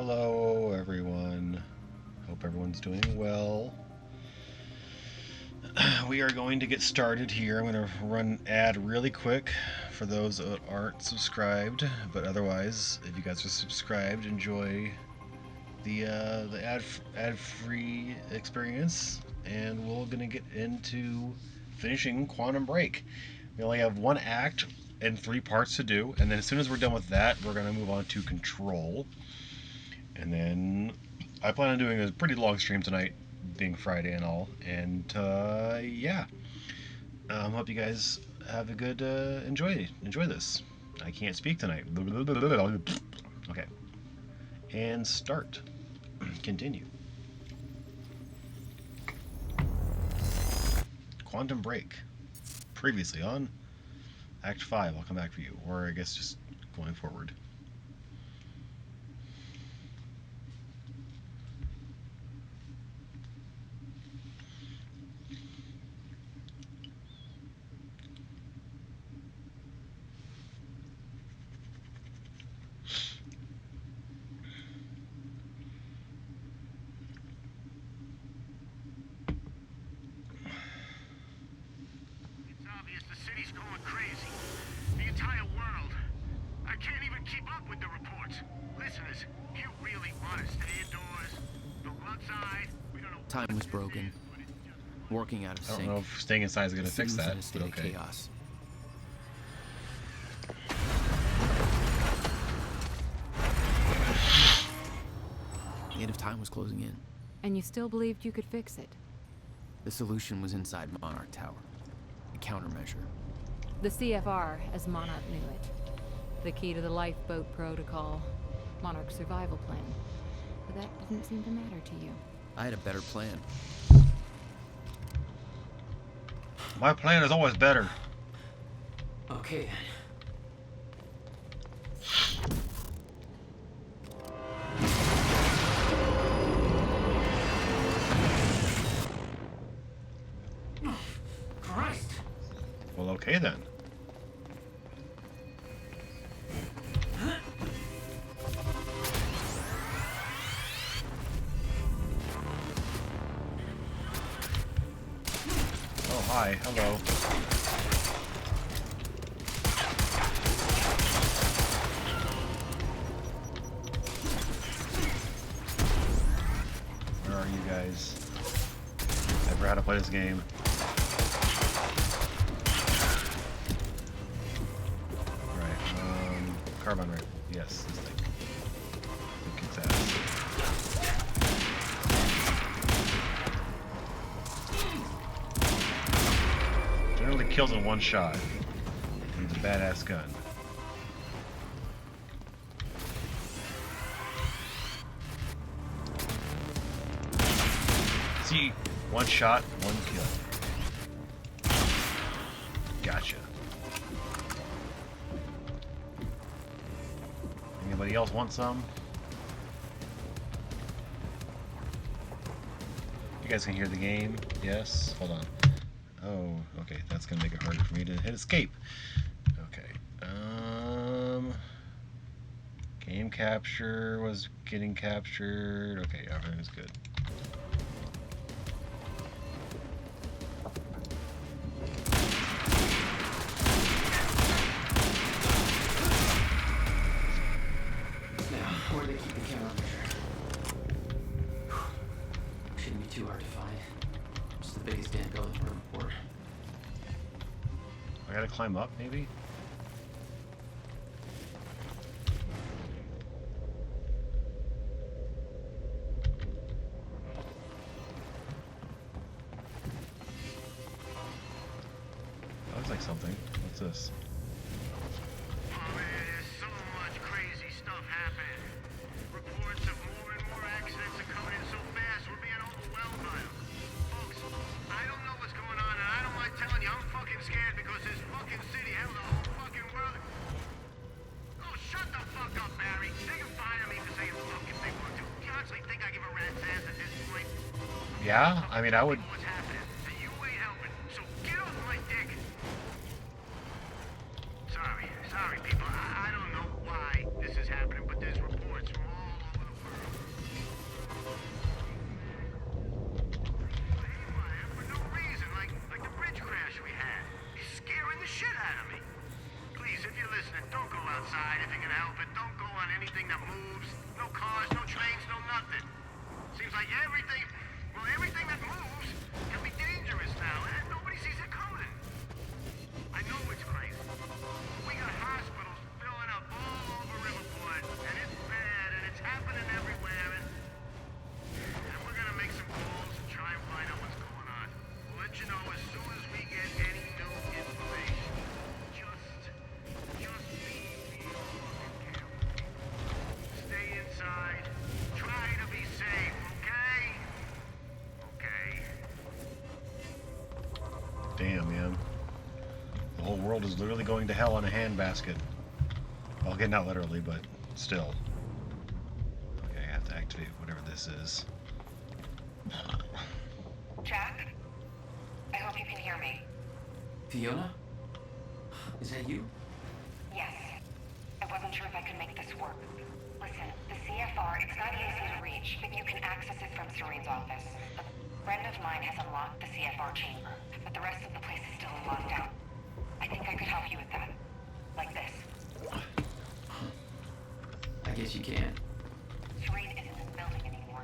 Hello, everyone. Hope everyone's doing well. We are going to get started here. I'm going to run an ad really quick for those that aren't subscribed, but otherwise, if you guys are subscribed, enjoy the ad-free experience, and we're going to get into finishing Quantum Break. We only have one act and 3 parts to do, and then as soon as we're done with that, we're going to move on to Control. And then I plan on doing a pretty long stream tonight, being Friday and all. And yeah, hope you guys have a good enjoy this. I can't speak tonight. Okay, and start. Continue. Quantum Break. Previously on Act 5. I'll come back for you, or I guess just going forward. Time was broken. Working out of sync. I don't know if staying inside is going to fix that, but okay. Chaos. The end of time was closing in. And you still believed you could fix it? The solution was inside Monarch Tower. A countermeasure. The CFR, as Monarch knew it. The key to the lifeboat protocol. Monarch's survival plan. But that didn't seem to matter to you. I had a better plan. My plan is always better. Okay then. Christ. Well, okay then. Hi, hello. Where are you guys? Never had to play this game. Right, carbon right. Yes, this thing. It kicks ass. Generally kills in one shot. He's a badass gun. See, one shot, one kill. Gotcha. Anybody else want some? You guys can hear the game? Yes? Hold on. Oh, okay, that's gonna make it harder for me to hit escape. Okay, game capture was getting captured. Okay, everything's good. Now, where do they keep the countermeasure? Shouldn't be too hard to find. It's the biggest damn building in Riverport. I gotta climb up, maybe? That looks like something. What's this? Oh man, there's so much crazy stuff happening. Reports of more and more accidents are coming in so fast, we're being overwhelmed by them. Folks, I don't know what's going on, and I don't mind telling you, I'm fucking scared because this fucking city, hell, the whole fucking world. Oh, shut the fuck up, Barry. They can fire me for saying fucking big one, too. You honestly think I give a rat's ass at this point? Yeah, I mean, I would. What's happening? And you ain't helping, so get off my dick. Sorry, people. I don't know why this is happening, but there's reports from all over the world. everything that moves can be dangerous now, and nobody sees it coming. I know it's crazy. We got hospitals filling up all over Riverport, and it's bad, and it's happening everywhere, and we're gonna make some calls and try and find out what's going on. We'll let you know as soon as we get any new information. Just be careful. Stay inside. Try to be safe, okay? Okay. Damn, man. The whole world is literally going to hell in a handbasket. Well, again, not literally, but still. Okay, I have to activate whatever this is. Jack? I hope you can hear me. Fiona? Is that you? Yes. I wasn't sure if I could make this work. Listen, the CFR, it's not easy to reach, but you can access it from Serene's office. A friend of mine has unlocked the CFR chamber, but the rest of the place is still in lockdown. I think I could help you with that. Like this. I guess you can. Serene isn't in the building anymore,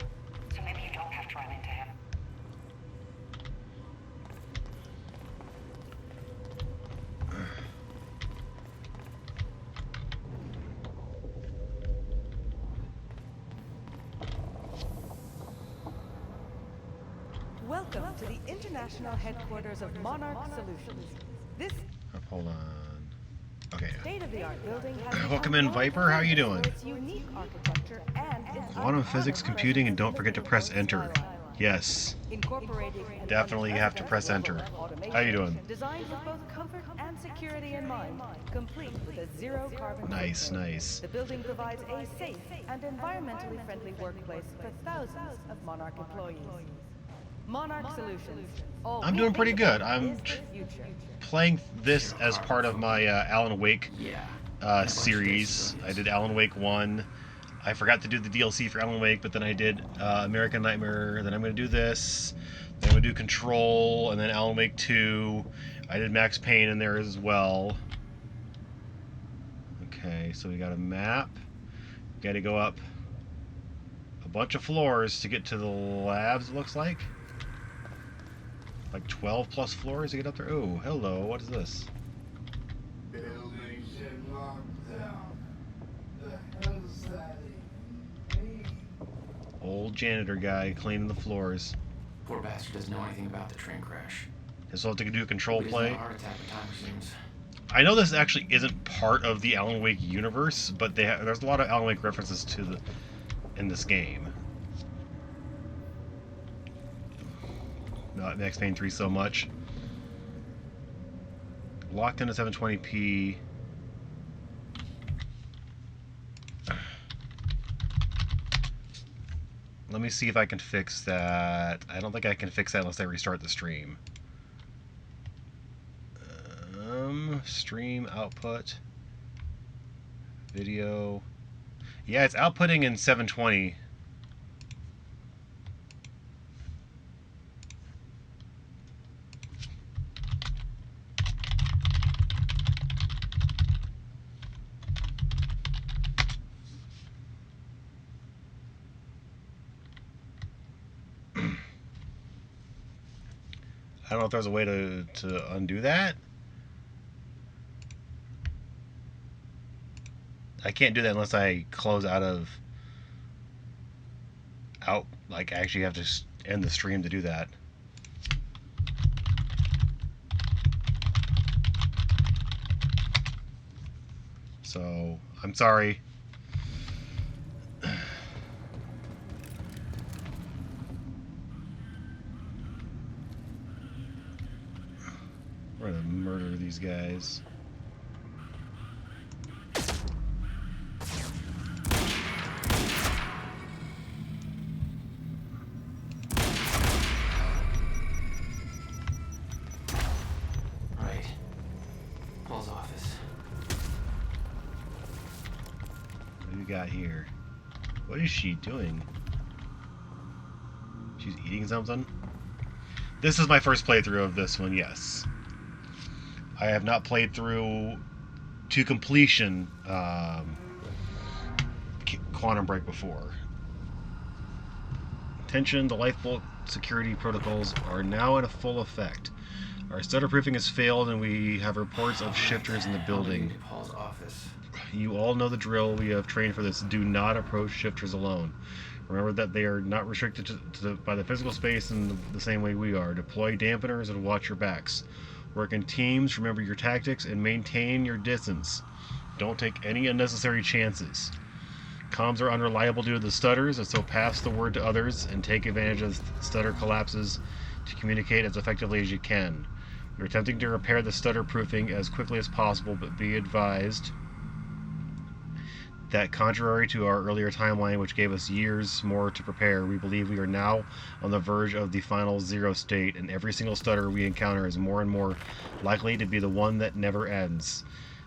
so maybe you don't have to run into him. Welcome to the international headquarters of Monarch Solutions. This Hold on. Okay. state-of-the-art building has Welcome in, Viper. How you doing? its unique architecture and its Quantum physics, unparalleled computing, and don't presence forget to in the press Silicon enter. Valley. Yes. Incorporating an Definitely you have to press enter. How you doing? Designed with both comfort and security in mind, complete with a zero carbon Nice, footprint. nice. The building provides a safe and environmentally friendly workplace for thousands of Monarch employees. Monarch Solutions. All I'm we doing pretty think good. about I'm is the future. Playing this as part of my Alan Wake Yeah. And a bunch of series. days I did Alan Wake 1. I forgot to do the DLC for Alan Wake, but then I did American Nightmare. Then I'm going to do this. Then I'm going to do Control, and then Alan Wake 2. I did Max Payne in there as well. Okay, so we got a map. We got to go up a bunch of floors to get to the labs, it looks like. Like 12 plus floors to get up there. Oh, hello, what is this? Buildings in lockdown. The hell's that even mean? Old janitor guy cleaning the floors. Poor bastard doesn't know anything about the train crash. Guess we'll have to do a control But he's had play. a heart attack when time resumes. I know this actually isn't part of the Alan Wake universe, but there's a lot of Alan Wake references to in this game. Not Max Payne 3 so much. Locked into 720p. Let me see if I can fix that. I don't think I can fix that unless I restart the stream. Stream output. Video. Yeah, it's outputting in 720. I don't know if there's a way to undo that. I can't do that unless I close out, like I actually have to end the stream to do that. So, I'm sorry. We're gonna murder these guys. Right. Paul's office. What do we got here? What is she doing? She's eating something? This is my first playthrough of this one, yes. I have not played through to completion Quantum Break before. Attention, the lifeboat security protocols are now in full effect. Our stutter proofing has failed and we have reports of shifters in the building. Paul's office. You all know the drill. We have trained for this. Do not approach shifters alone. Remember that they are not restricted by the physical space in the same way we are. Deploy dampeners and watch your backs. Work in teams, remember your tactics, and maintain your distance. Don't take any unnecessary chances. Comms are unreliable due to the stutters, and so pass the word to others and take advantage of stutter collapses to communicate as effectively as you can. We're attempting to repair the stutter proofing as quickly as possible, but be advised that contrary to our earlier timeline, which gave us years more to prepare, we believe we are now on the verge of the final zero state, and every single stutter we encounter is more and more likely to be the one that never ends.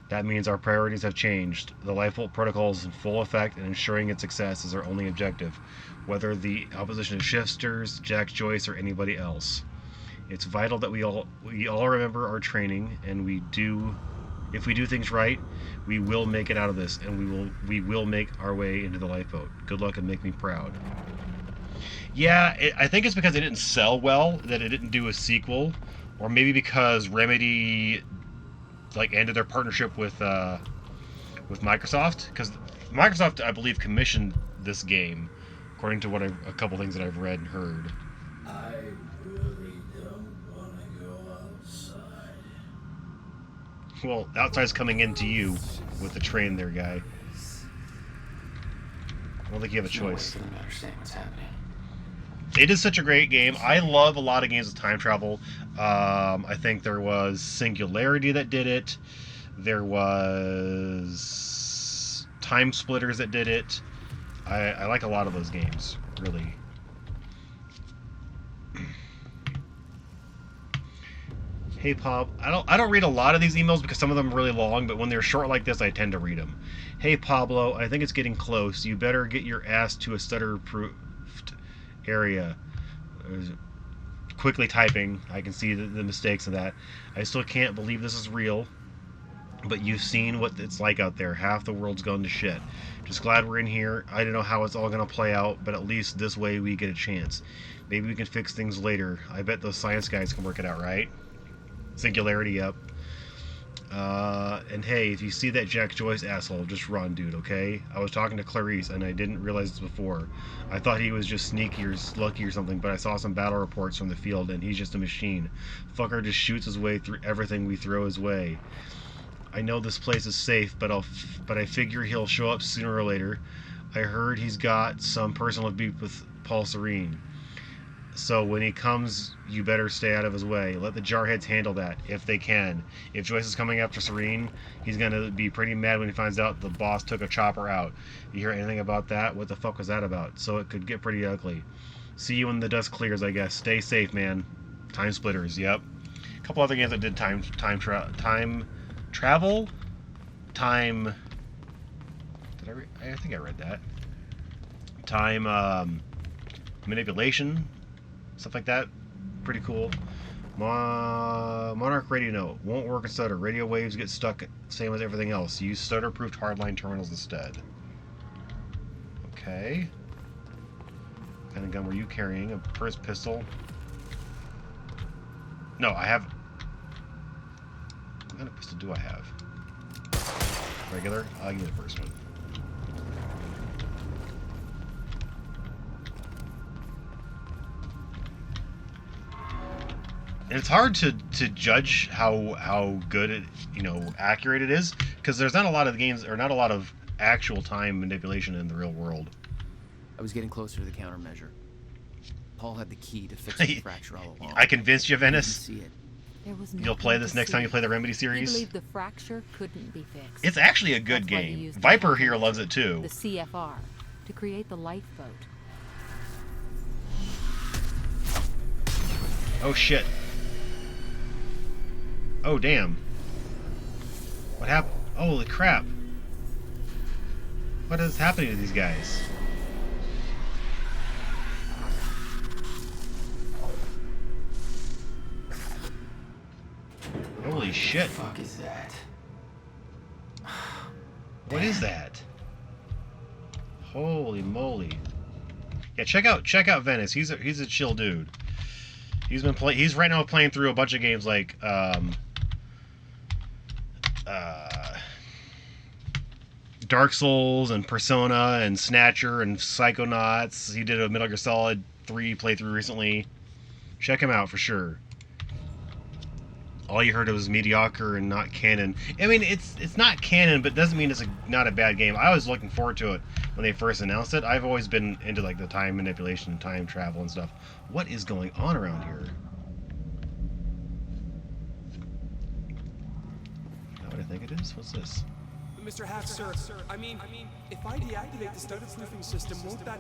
That means our priorities have changed. The lifeboat protocol is in full effect, and ensuring its success is our only objective, whether the opposition is shifters, Jack Joyce, or anybody else. It's vital that we all remember our training, and if we do things right, we will make it out of this, and we will make our way into the lifeboat. Good luck and make me proud. Yeah, I think it's because it didn't sell well that it didn't do a sequel, or maybe because Remedy ended their partnership with Microsoft, because Microsoft, I believe, commissioned this game, according to what a couple things that I've read and heard. I really don't want to go outside. Well, outside's coming into you with the train there, guy. I don't think you have a choice. Understand what's happening. It is such a great game. I love a lot of games with time travel. I think there was Singularity that did it. There was Time Splitters that did it. I like a lot of those games, really. Hey, Pop. I don't read a lot of these emails because some of them are really long, but when they're short like this, I tend to read them. Hey, Pablo, I think it's getting close. You better get your ass to a stutter-proofed area. Quickly typing. I can see the mistakes of that. I still can't believe this is real, but you've seen what it's like out there. Half the world's gone to shit. Just glad we're in here. I don't know how it's all going to play out, but at least this way we get a chance. Maybe we can fix things later. I bet those science guys can work it out, right? Singularity up. And hey, if you see that Jack Joyce asshole, just run, dude, okay? I was talking to Clarice, and I didn't realize this before. I thought he was just sneaky or lucky or something, but I saw some battle reports from the field, and he's just a machine. Fucker just shoots his way through everything we throw his way. I know this place is safe, but I figure he'll show up sooner or later. I heard he's got some personal beef with Paul Serene. So when he comes, you better stay out of his way. Let the jarheads handle that, if they can. If Joyce is coming after Serene, he's going to be pretty mad when he finds out the boss took a chopper out. You hear anything about that? What the fuck was that about? So it could get pretty ugly. See you when the dust clears, I guess. Stay safe, man. Time Splitters, yep. A couple other games that did time travel? Time... I think I read that. Time, manipulation? Stuff like that. Pretty cool. Monarch radio note. Won't work in stutter. Radio waves get stuck, same as everything else. Use stutter-proofed hardline terminals instead. Okay. What kind of gun were you carrying? A first pistol? No, I have... What kind of pistol do I have? Regular? I'll give you the first one. And it's hard to judge how good it, accurate it is, because there's not a lot of games, or not a lot of actual time manipulation in the real world. I was getting closer to the countermeasure. Paul had the key to fix the fracture all along. I convinced you, Venice. See it. There was You'll play this next time you play the Remedy He series. believed the fracture couldn't be fixed. It's actually a good That's why he game. used Viper the here loves it too. The CFR to create the lifeboat. Oh shit. Oh damn. What happened? Holy crap. What is happening to these guys? Holy shit. What the fuck is that? What is that? Holy moly. Yeah, check out Venice. He's a chill dude. He's right now playing through a bunch of games like Dark Souls and Persona and Snatcher and Psychonauts. He did a Metal Gear Solid 3 playthrough recently. Check him out for sure. All you heard was mediocre and not canon. I mean, it's not canon, but doesn't mean it's not a bad game. I was looking forward to it when they first announced it. I've always been into like the time manipulation, time travel, and stuff. What is going on around here? Not what I think it is. What's this? Mr. Hatch, sir. I mean, if I deactivate the startup spoofing system, won't that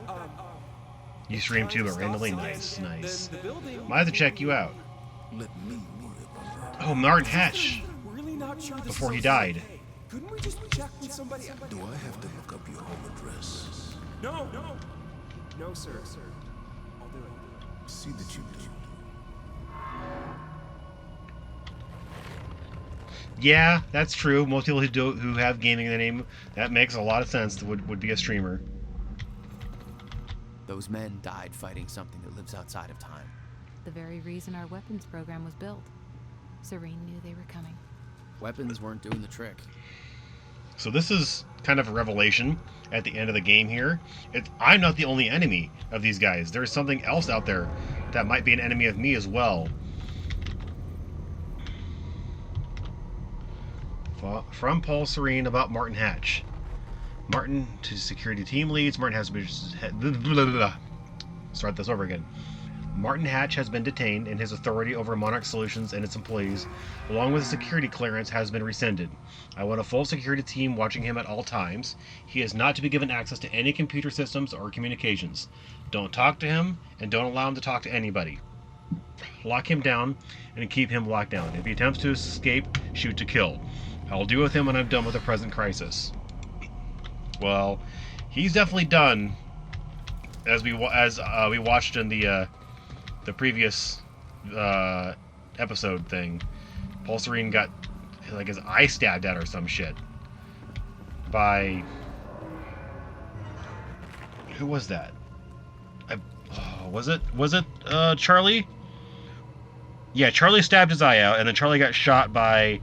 You stream too, but randomly. Nice. Then the building. Might have to check you out. Let me worry about that. Oh, Martin Hatch. Really not sure this Before is he died. okay. Couldn't we just check with somebody? Do I have to look up your home address? No, sir. I'll do it. See that you do. Yeah, that's true. Most people who have gaming in their name, that makes a lot of sense. Would be a streamer. Those men died fighting something that lives outside of time. The very reason our weapons program was built. Serene knew they were coming. Weapons weren't doing the trick. So this is kind of a revelation at the end of the game here. I'm not the only enemy of these guys. There's something else out there that might be an enemy of me as well. From Paul Serene about Martin Hatch. Martin to security team leads. Martin has been... Start this over again. Martin Hatch has been detained, and his authority over Monarch Solutions and its employees, along with his security clearance, has been rescinded. I want a full security team watching him at all times. He is not to be given access to any computer systems or communications. Don't talk to him, and don't allow him to talk to anybody. Lock him down, and keep him locked down. If he attempts to escape, shoot to kill. I will deal with him when I'm done with the present crisis. Well, he's definitely done, as we watched in the previous episode thing. Paul Serene got like his eye stabbed at or some shit by who was that? Was it Charlie? Yeah, Charlie stabbed his eye out, and then Charlie got shot by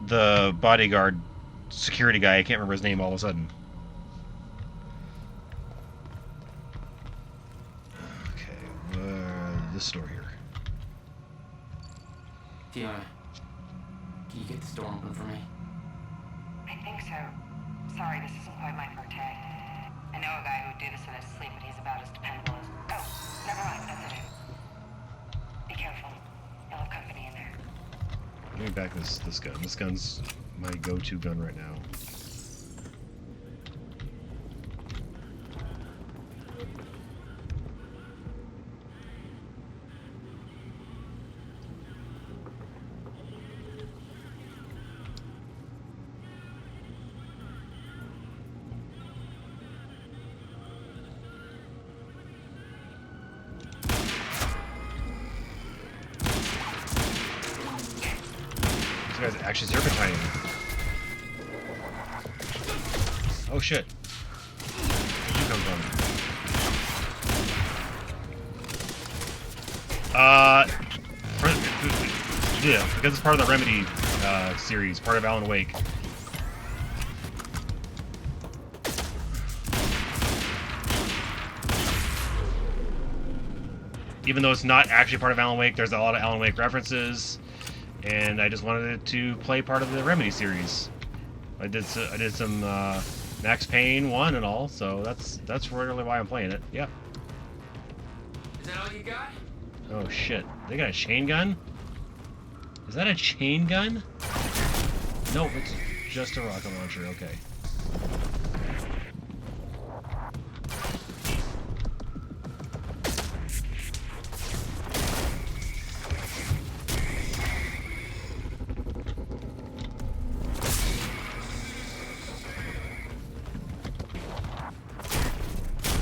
the bodyguard security guy. I can't remember his name all of a sudden. Okay, this door here. Fiona, can you get this door open for me? I think so. Sorry, this isn't quite my forte. I know a guy who would do this in his sleep, but he's about as dependable as... Oh, never mind, that's it. Be careful. You'll have company in there. Let me back this gun. This gun's my go-to gun right now. This guy's actually serpentining. Oh shit. Where'd you come from? Yeah, because it's part of the Remedy series, part of Alan Wake. Even though it's not actually part of Alan Wake, there's a lot of Alan Wake references, and I just wanted it to play part of the Remedy series. I did some Max Payne 1 and all, so that's really why I'm playing it. Yeah. Is that all you got? Oh shit! They got a chain gun? Is that a chain gun? Nope, it's just a rocket launcher. Okay.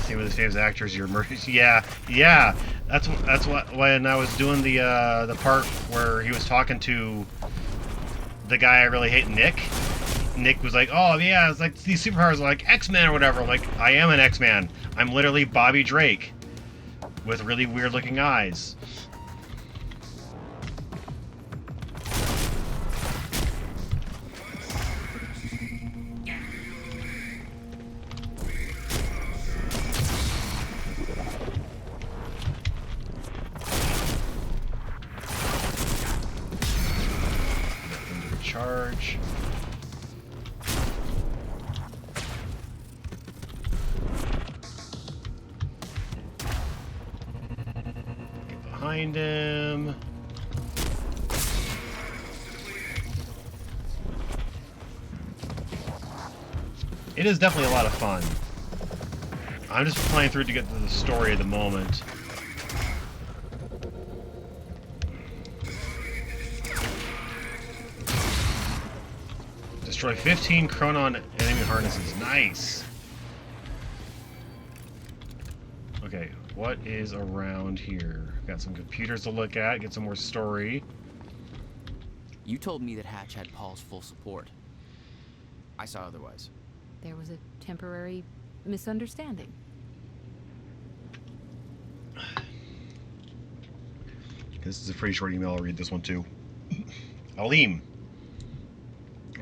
With his famous actors, you're murdered. Yeah. That's what when I was doing the part where he was talking to the guy I really hate, Nick. Nick was like, oh yeah, it's like these superpowers are like X-Men or whatever. I'm like, I am an X-Man. I'm literally Bobby Drake with really weird looking eyes. Charge. Get behind him. It is definitely a lot of fun. I'm just playing through it to get to the story at the moment. Destroy 15 Chronon enemy harnesses. Nice! Okay, what is around here? Got some computers to look at, get some more story. You told me that Hatch had Paul's full support. I saw otherwise. There was a temporary misunderstanding. This is a pretty short email. I'll read this one too. Alim.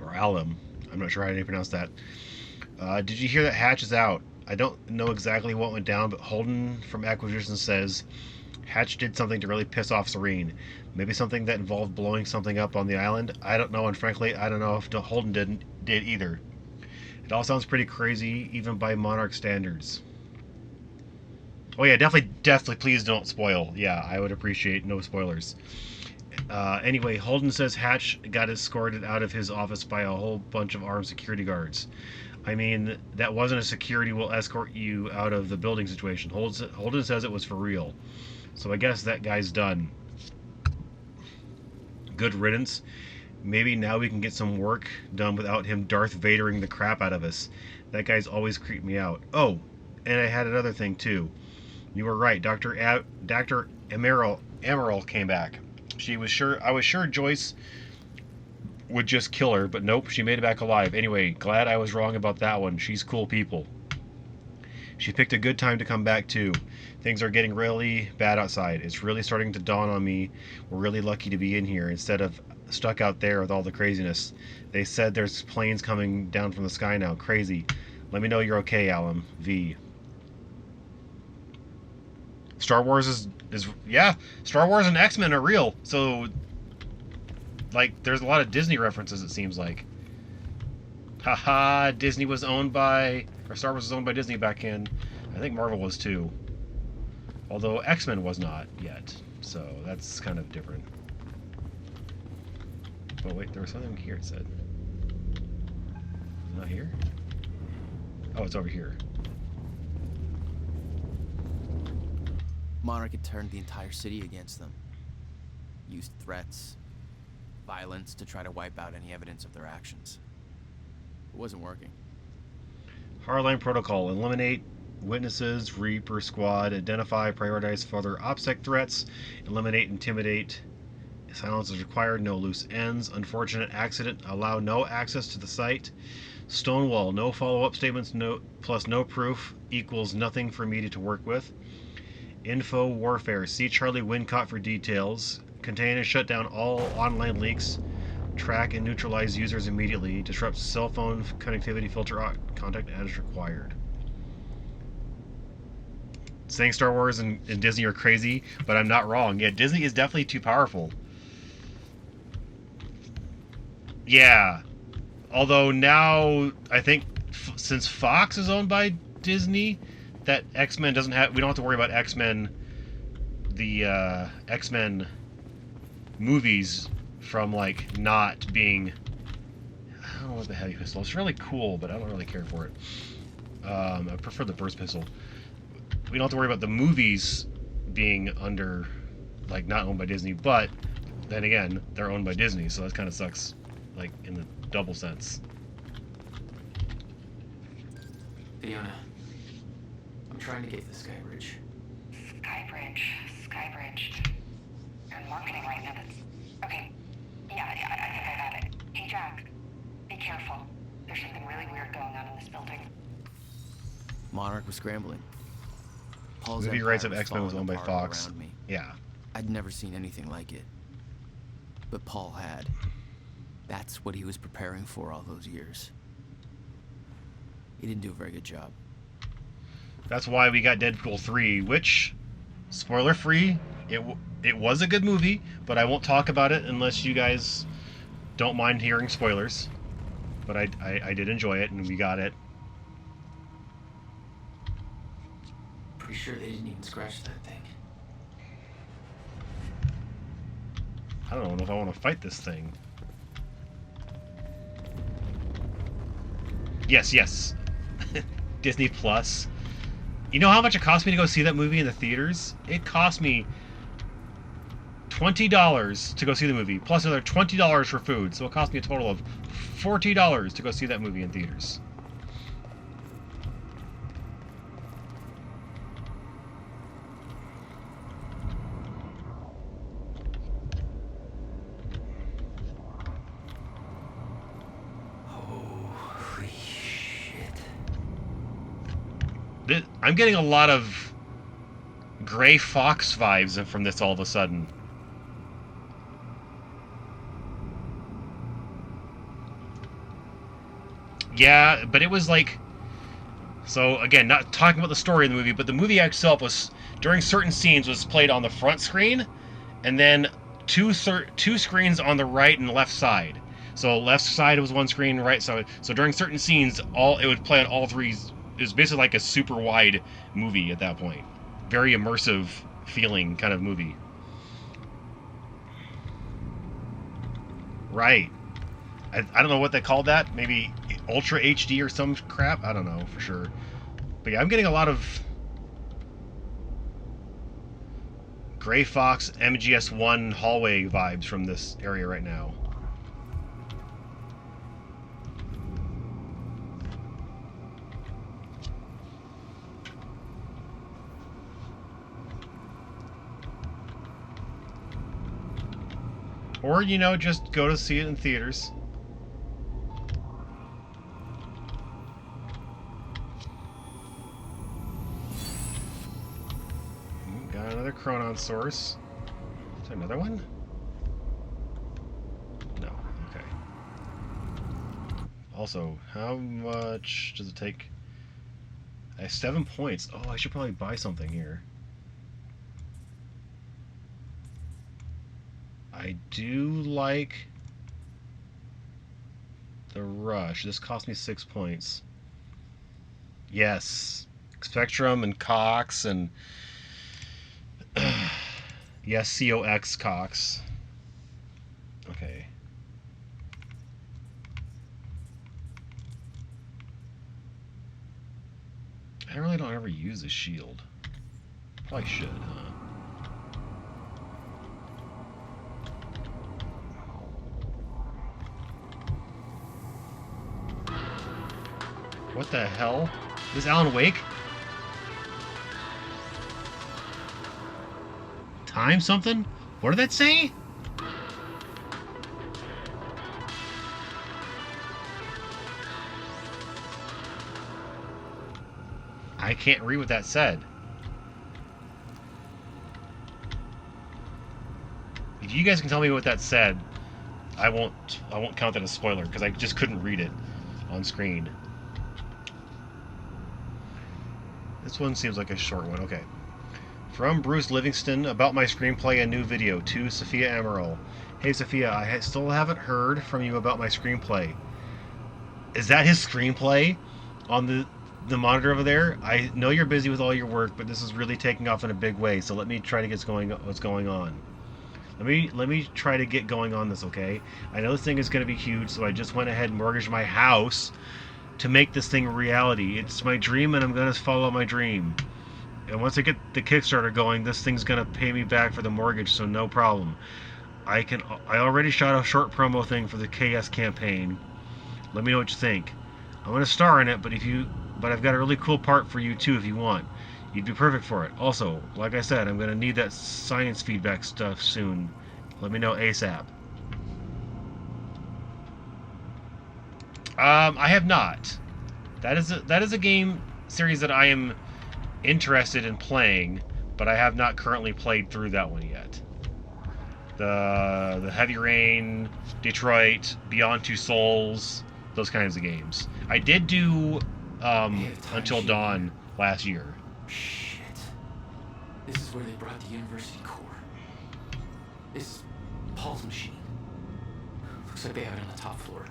Or Alim. I'm not sure how to pronounce that. Did you hear that Hatch is out? I don't know exactly what went down, but Holden from Acquisition says Hatch did something to really piss off Serene. Maybe something that involved blowing something up on the island. I don't know, and frankly, I don't know if Holden did either. It all sounds pretty crazy, even by Monarch standards. Oh yeah, definitely, please don't spoil. Yeah, I would appreciate no spoilers. Anyway, Holden says Hatch got escorted out of his office by a whole bunch of armed security guards. I mean, that wasn't a security will escort you out of the building situation. Holden says it was for real. So I guess that guy's done. Good riddance. Maybe now we can get some work done without him Darth Vadering the crap out of us. That guy's always creeped me out. Oh, and I had another thing too. You were right. Dr. Emerald came back. I was sure Joyce would just kill her, but nope, she made it back alive. Anyway, glad I was wrong about that one. She's cool people. She picked a good time to come back too. Things are getting really bad outside. It's really starting to dawn on me. We're really lucky to be in here instead of stuck out there with all the craziness. They said there's planes coming down from the sky now. Crazy. Let me know you're okay, Alan. V. Star Wars is yeah, Star Wars and X-Men are real. So like there's a lot of Disney references, it seems like. Haha, Star Wars was owned by Disney back in, I think Marvel was too. Although X-Men was not yet. So that's kind of different. But wait, there was something here it said. Not here? Oh, it's over here. Monarch had turned the entire city against them. Used threats, violence to try to wipe out any evidence of their actions. It wasn't working. Hardline protocol. Eliminate witnesses, Reaper squad, identify, prioritize further OPSEC threats, eliminate, intimidate. Silence is required, no loose ends. Unfortunate accident, allow no access to the site. Stonewall, no follow-up statements, plus no proof equals nothing for media to work with. Info warfare, see Charlie Wincott for details. Contain and shut down all online leaks. Track and neutralize users immediately. Disrupt cell phone connectivity, filter contact as required. Saying Star Wars and Disney are crazy, but I'm not wrong. Yeah, Disney is definitely too powerful. Yeah. Although now, I think, since Fox is owned by Disney, that X-Men doesn't have... We don't have to worry about X-Men... The, X-Men movies from, like, not being... I don't know what the heavy pistol. It's really cool, but I don't really care for it. I prefer the burst pistol. We don't have to worry about the movies being under... Like, not owned by Disney, but... Then again, they're owned by Disney, so that kind of sucks. Like, in the double sense. Fiona, I'm trying to get to the Skybridge. Skybridge. You're in marketing right now. Okay. Yeah, I think I got it. Hey, Jack. Be careful. was scrambling. Paul's Movie empire rights of was X-Men was falling owned by apart all Fox. around me. Yeah. I'd never seen anything like it. But Paul had. That's what he was preparing for all those years. He didn't do a very good job. That's why we got Deadpool 3, which, spoiler free, it was a good movie, but I won't talk about it unless you guys don't mind hearing spoilers. But I did enjoy it, and we got it. Pretty sure they didn't even scratch that thing. I don't know if I want to fight this thing. Yes. Disney Plus. You know how much it cost me to go see that movie in the theaters? It cost me $20 to go see the movie, plus another $20 for food. So it cost me a total of $40 to go see that movie in theaters. Holy shit. I'm getting a lot of Gray Fox vibes from this all of a sudden. Yeah, but it was like... So, again, not talking about the story of the movie, but the movie itself was, during certain scenes, was played on the front screen, and then two screens on the right and left side. So left side was one screen, right side. So during certain scenes, it would play on all three. It was basically like a super wide movie at that point. Very immersive feeling kind of movie. Right. I don't know what they called that. Maybe Ultra HD or some crap. I don't know for sure. But yeah, I'm getting a lot of Gray Fox MGS1 hallway vibes from this area right now. Or, you know, just go to see it in theaters. Got another Chronon source. Is there another one? No. Okay. Also, how much does it take? I have 7 points. Oh, I should probably buy something here. I do like the Rush. This cost me 6 points. Yes. Spectrum and Cox and... yes, COX Cox. Okay. I really don't ever use a shield. Probably should, huh? What the hell? Is this Alan Wake? Time something? What did that say? I can't read what that said. If you guys can tell me what that said, I won't count that as a spoiler because I just couldn't read it on screen. This one seems like a short one. Okay. From Bruce Livingston, about my screenplay, a new video. To Sophia Amaral. Hey Sophia, I still haven't heard from you about my screenplay. Is that his screenplay on the monitor over there? I know you're busy with all your work, but this is really taking off in a big way. So let me try to get what's going on. Let me try to get going on this, okay? I know this thing is going to be huge, so I just went ahead and mortgaged my house to make this thing a reality. It's my dream, and I'm going to follow my dream. And once I get the Kickstarter going, this thing's going to pay me back for the mortgage, so no problem. I already shot a short promo thing for the KS campaign. Let me know what you think. I'm going to star in it, but I've got a really cool part for you too if you want. You'd be perfect for it. Also, like I said, I'm going to need that science feedback stuff soon. Let me know ASAP. I have not. That is a game series that I am interested in playing, but I have not currently played through that one yet. The Heavy Rain, Detroit, Beyond Two Souls, those kinds of games. I did do Until Dawn last year. Shit. This is where they brought the University core. This is Paul's machine. Looks like they have it on the top floor.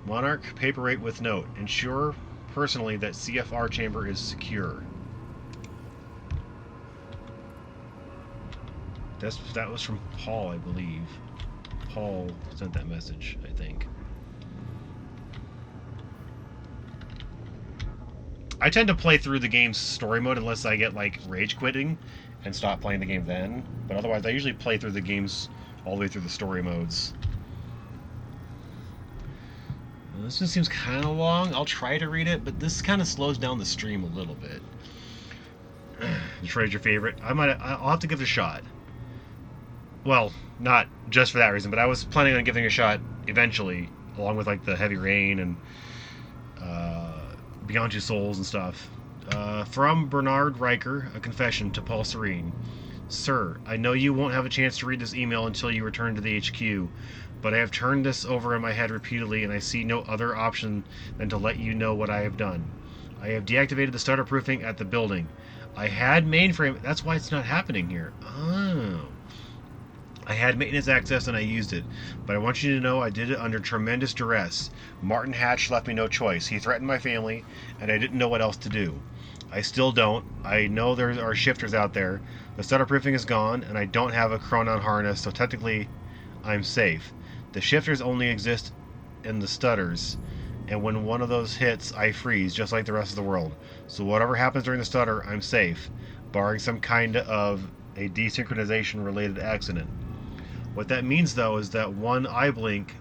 Monarch, paperweight with note. Ensure personally that CFR chamber is secure. That was from Paul, I believe. Paul sent that message, I think. I tend to play through the game's story mode unless I get, like, rage quitting and stop playing the game then. But otherwise, I usually play through the games all the way through the story modes. Well, this one seems kind of long. I'll try to read it, but this kind of slows down the stream a little bit. Detroit's your favorite? I'll have to give it a shot. Well, not just for that reason, but I was planning on giving it a shot eventually, along with like the Heavy Rain and Beyond Two Souls and stuff. From Bernard Riker, a confession to Paul Serene. Sir, I know you won't have a chance to read this email until you return to the HQ, but I have turned this over in my head repeatedly, and I see no other option than to let you know what I have done. I have deactivated the starter proofing at the building. I had mainframe... That's why it's not happening here. Oh... I had maintenance access and I used it, but I want you to know I did it under tremendous duress. Martin Hatch left me no choice. He threatened my family, and I didn't know what else to do. I still don't. I know there are shifters out there. The starter proofing is gone, and I don't have a chronon harness, so technically I'm safe. The shifters only exist in the stutters, and when one of those hits, I freeze, just like the rest of the world. So whatever happens during the stutter, I'm safe, barring some kind of a desynchronization-related accident. What that means, though, is that one eye blink,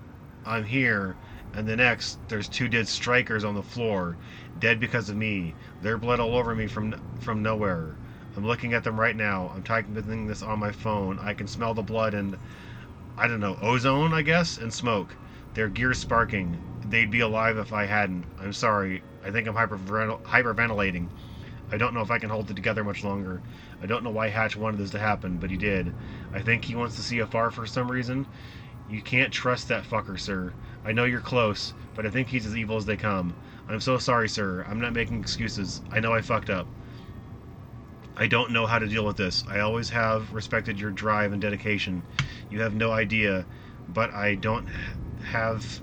I'm here, and the next, there's two dead strikers on the floor, dead because of me. Their blood all over me from nowhere. I'm looking at them right now. I'm typing this on my phone. I can smell the blood and, I don't know, ozone, I guess, and smoke. Their gears sparking. They'd be alive if I hadn't. I'm sorry. I think I'm hyperventilating. I don't know if I can hold it together much longer. I don't know why Hatch wanted this to happen, but he did. I think he wants the CFR for some reason. You can't trust that fucker, sir. I know you're close, but I think he's as evil as they come. I'm so sorry, sir. I'm not making excuses. I know I fucked up. I don't know how to deal with this. I always have respected your drive and dedication. You have no idea, but I don't have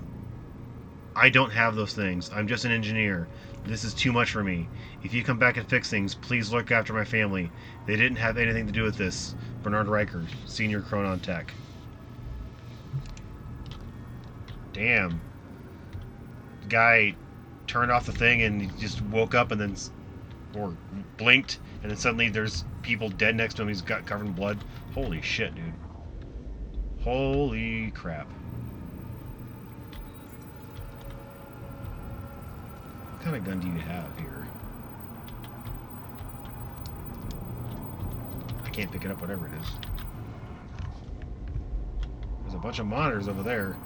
those things. I'm just an engineer. This is too much for me. If you come back and fix things, please look after my family. They didn't have anything to do with this. Bernard Riker, Senior Chronon Tech. Damn. The guy turned off the thing and he just woke up and then... or blinked, and then suddenly there's people dead next to him. He's got covered in blood. Holy shit, dude. Holy crap. What kind of gun do you have here? I can't pick it up, whatever it is. There's a bunch of monitors over there.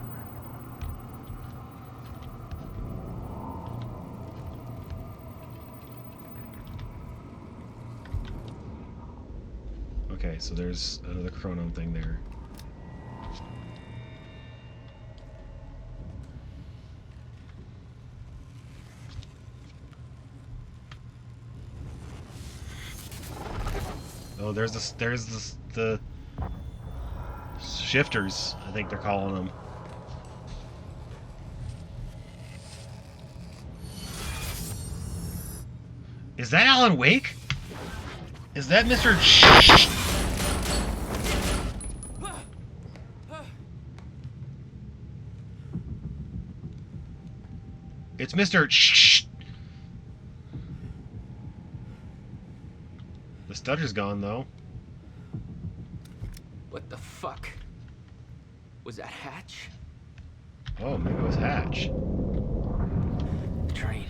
Okay, so there's another chronon thing there. Oh, there's the shifters, I think they're calling them. Is that Alan Wake? Is that Mr. It's Mr. The stutter's gone, though. What the fuck? Was that Hatch? Oh, maybe it was Hatch. The train.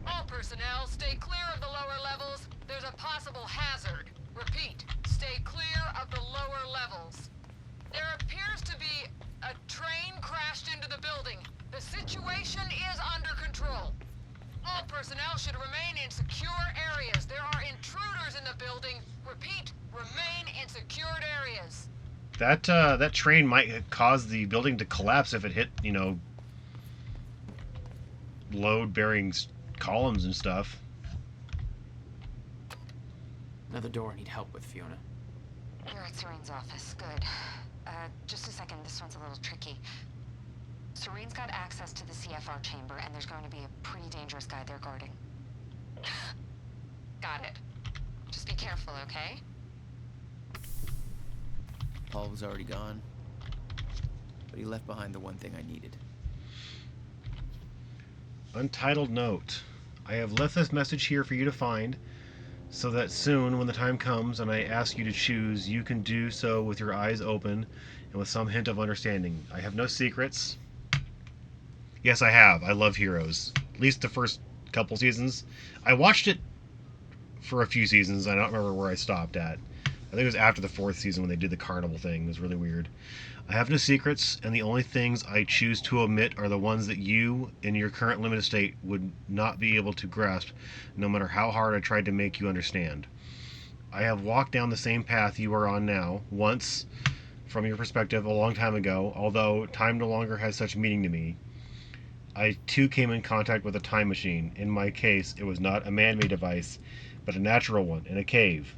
All personnel, stay clear of the lower levels. There's a possible hazard. Repeat, stay clear of the lower levels. There appears to be a train crashed into the building. The situation is under control. All personnel should remain in secure areas. There are intruders in the building. Repeat, remain in secured areas. That train might cause the building to collapse if it hit, load-bearing columns and stuff. Another door I need help with, Fiona. You're at Serene's office. Good. Just a second. This one's a little tricky. Serene's got access to the CFR chamber, and there's going to be a pretty dangerous guy there guarding. Got it. Just be careful, okay? Paul was already gone, but he left behind the one thing I needed. Untitled note. I have left this message here for you to find, so that soon, when the time comes and I ask you to choose, you can do so with your eyes open and with some hint of understanding. I have no secrets. Yes, I have. I love Heroes. At least the first couple seasons. I watched it for a few seasons. I don't remember where I stopped at. I think it was after the 4th season when they did the carnival thing. It was really weird. I have no secrets, and the only things I choose to omit are the ones that you, in your current limited state, would not be able to grasp, no matter how hard I tried to make you understand. I have walked down the same path you are on now, once, from your perspective, a long time ago, although time no longer has such meaning to me. I, too, came in contact with a time machine. In my case, it was not a man-made device, but a natural one, in a cave.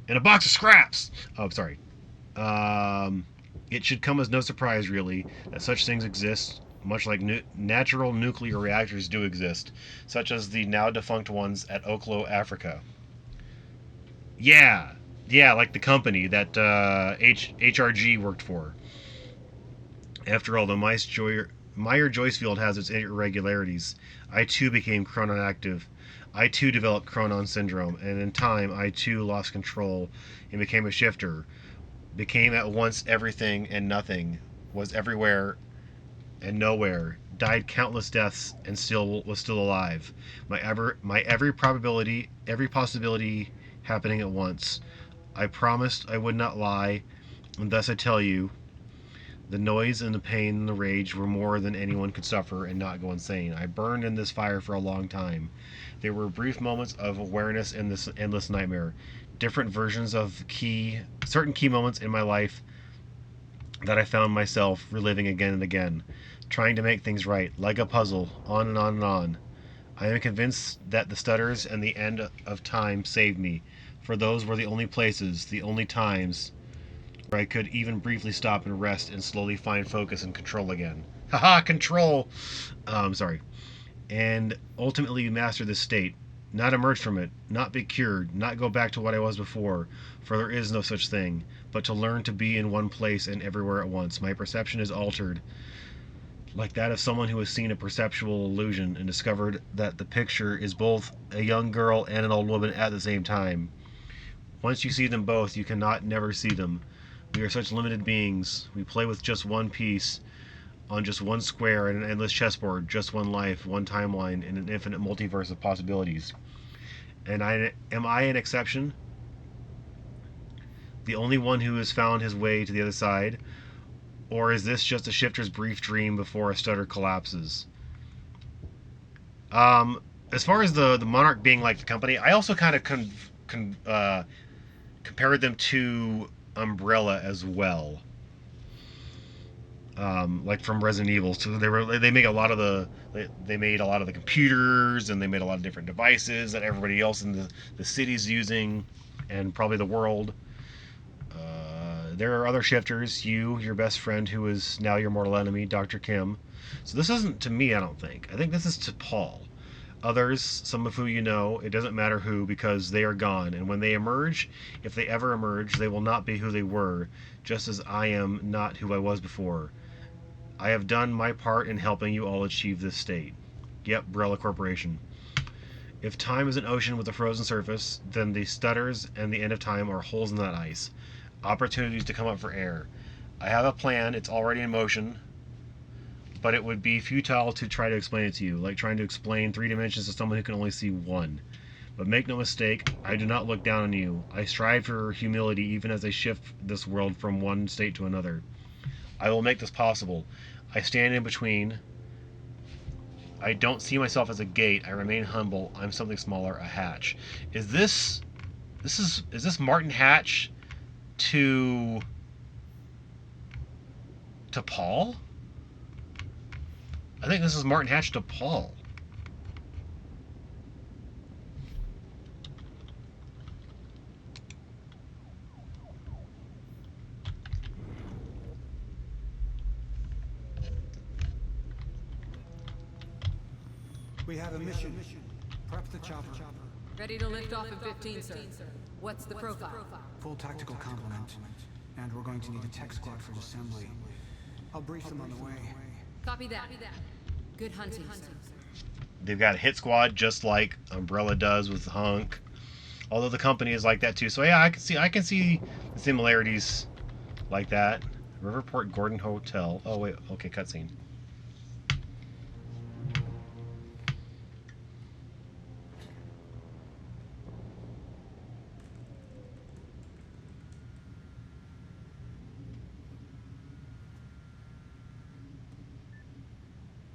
In a box of scraps! Oh, sorry. It should come as no surprise, really, that such things exist, much like natural nuclear reactors do exist, such as the now-defunct ones at Oklo, Africa. Yeah, like the company that HRG worked for. After all, the Meyer-Joyce field has its irregularities. I, too, became chronon active. I, too, developed chronon syndrome, and in time, I, too, lost control and became a shifter. Became at once everything and nothing, was everywhere and nowhere, died countless deaths and was still alive. My every probability, every possibility happening at once. I promised I would not lie, and thus I tell you, the noise and the pain and the rage were more than anyone could suffer and not go insane. I burned in this fire for a long time. There were brief moments of awareness in this endless nightmare. Different versions of certain key moments in my life that I found myself reliving again and again, trying to make things right, like a puzzle, on and on and on. I am convinced that the stutters and the end of time saved me, for those were the only places, the only times, where I could even briefly stop and rest and slowly find focus and control again. Haha, control! Sorry. And ultimately master this state. Not emerge from it, not be cured, not go back to what I was before, for there is no such thing, but to learn to be in one place and everywhere at once. My perception is altered, like that of someone who has seen a perceptual illusion and discovered that the picture is both a young girl and an old woman at the same time. Once you see them both, you cannot never see them. We are such limited beings. We play with just one piece, on just one square in an endless chessboard, just one life, one timeline, in an infinite multiverse of possibilities. And am I an exception? The only one who has found his way to the other side? Or is this just a shifter's brief dream before a stutter collapses? As far as the Monarch being like the company, I also kind of compared them to Umbrella as well. Like from Resident Evil, so they made a lot of the computers, and they made a lot of different devices that everybody else in the city's using, and probably the world. There are other shifters, your best friend, who is now your mortal enemy, Dr. Kim. So this isn't to me, I don't think. I think this is to Paul. Others, some of who you know, it doesn't matter who, because they are gone, and when they emerge, if they ever emerge, they will not be who they were, just as I am not who I was before. I have done my part in helping you all achieve this state. Yep, Brella Corporation. If time is an ocean with a frozen surface, then the stutters and the end of time are holes in that ice. Opportunities to come up for air. I have a plan, it's already in motion, but it would be futile to try to explain it to you, like trying to explain 3 dimensions to someone who can only see 1. But make no mistake, I do not look down on you. I strive for humility even as I shift this world from one state to another. I will make this possible. I stand in between. I don't see myself as a gate. I remain humble. I'm something smaller, a hatch. Is this Martin Hatch to Paul? I think this is Martin Hatch to Paul. We have a mission. Prep the chopper. Ready to lift off in 15, sir. What's the profile? Full tactical complement. And we're going to need a tech squad for assembly. I'll brief them on the way. Copy that. Good hunting, sir. They've got a hit squad just like Umbrella does with Hunk. Although the company is like that too. So yeah, I can see the similarities like that. Riverport Gordon Hotel. Oh wait, okay, cutscene.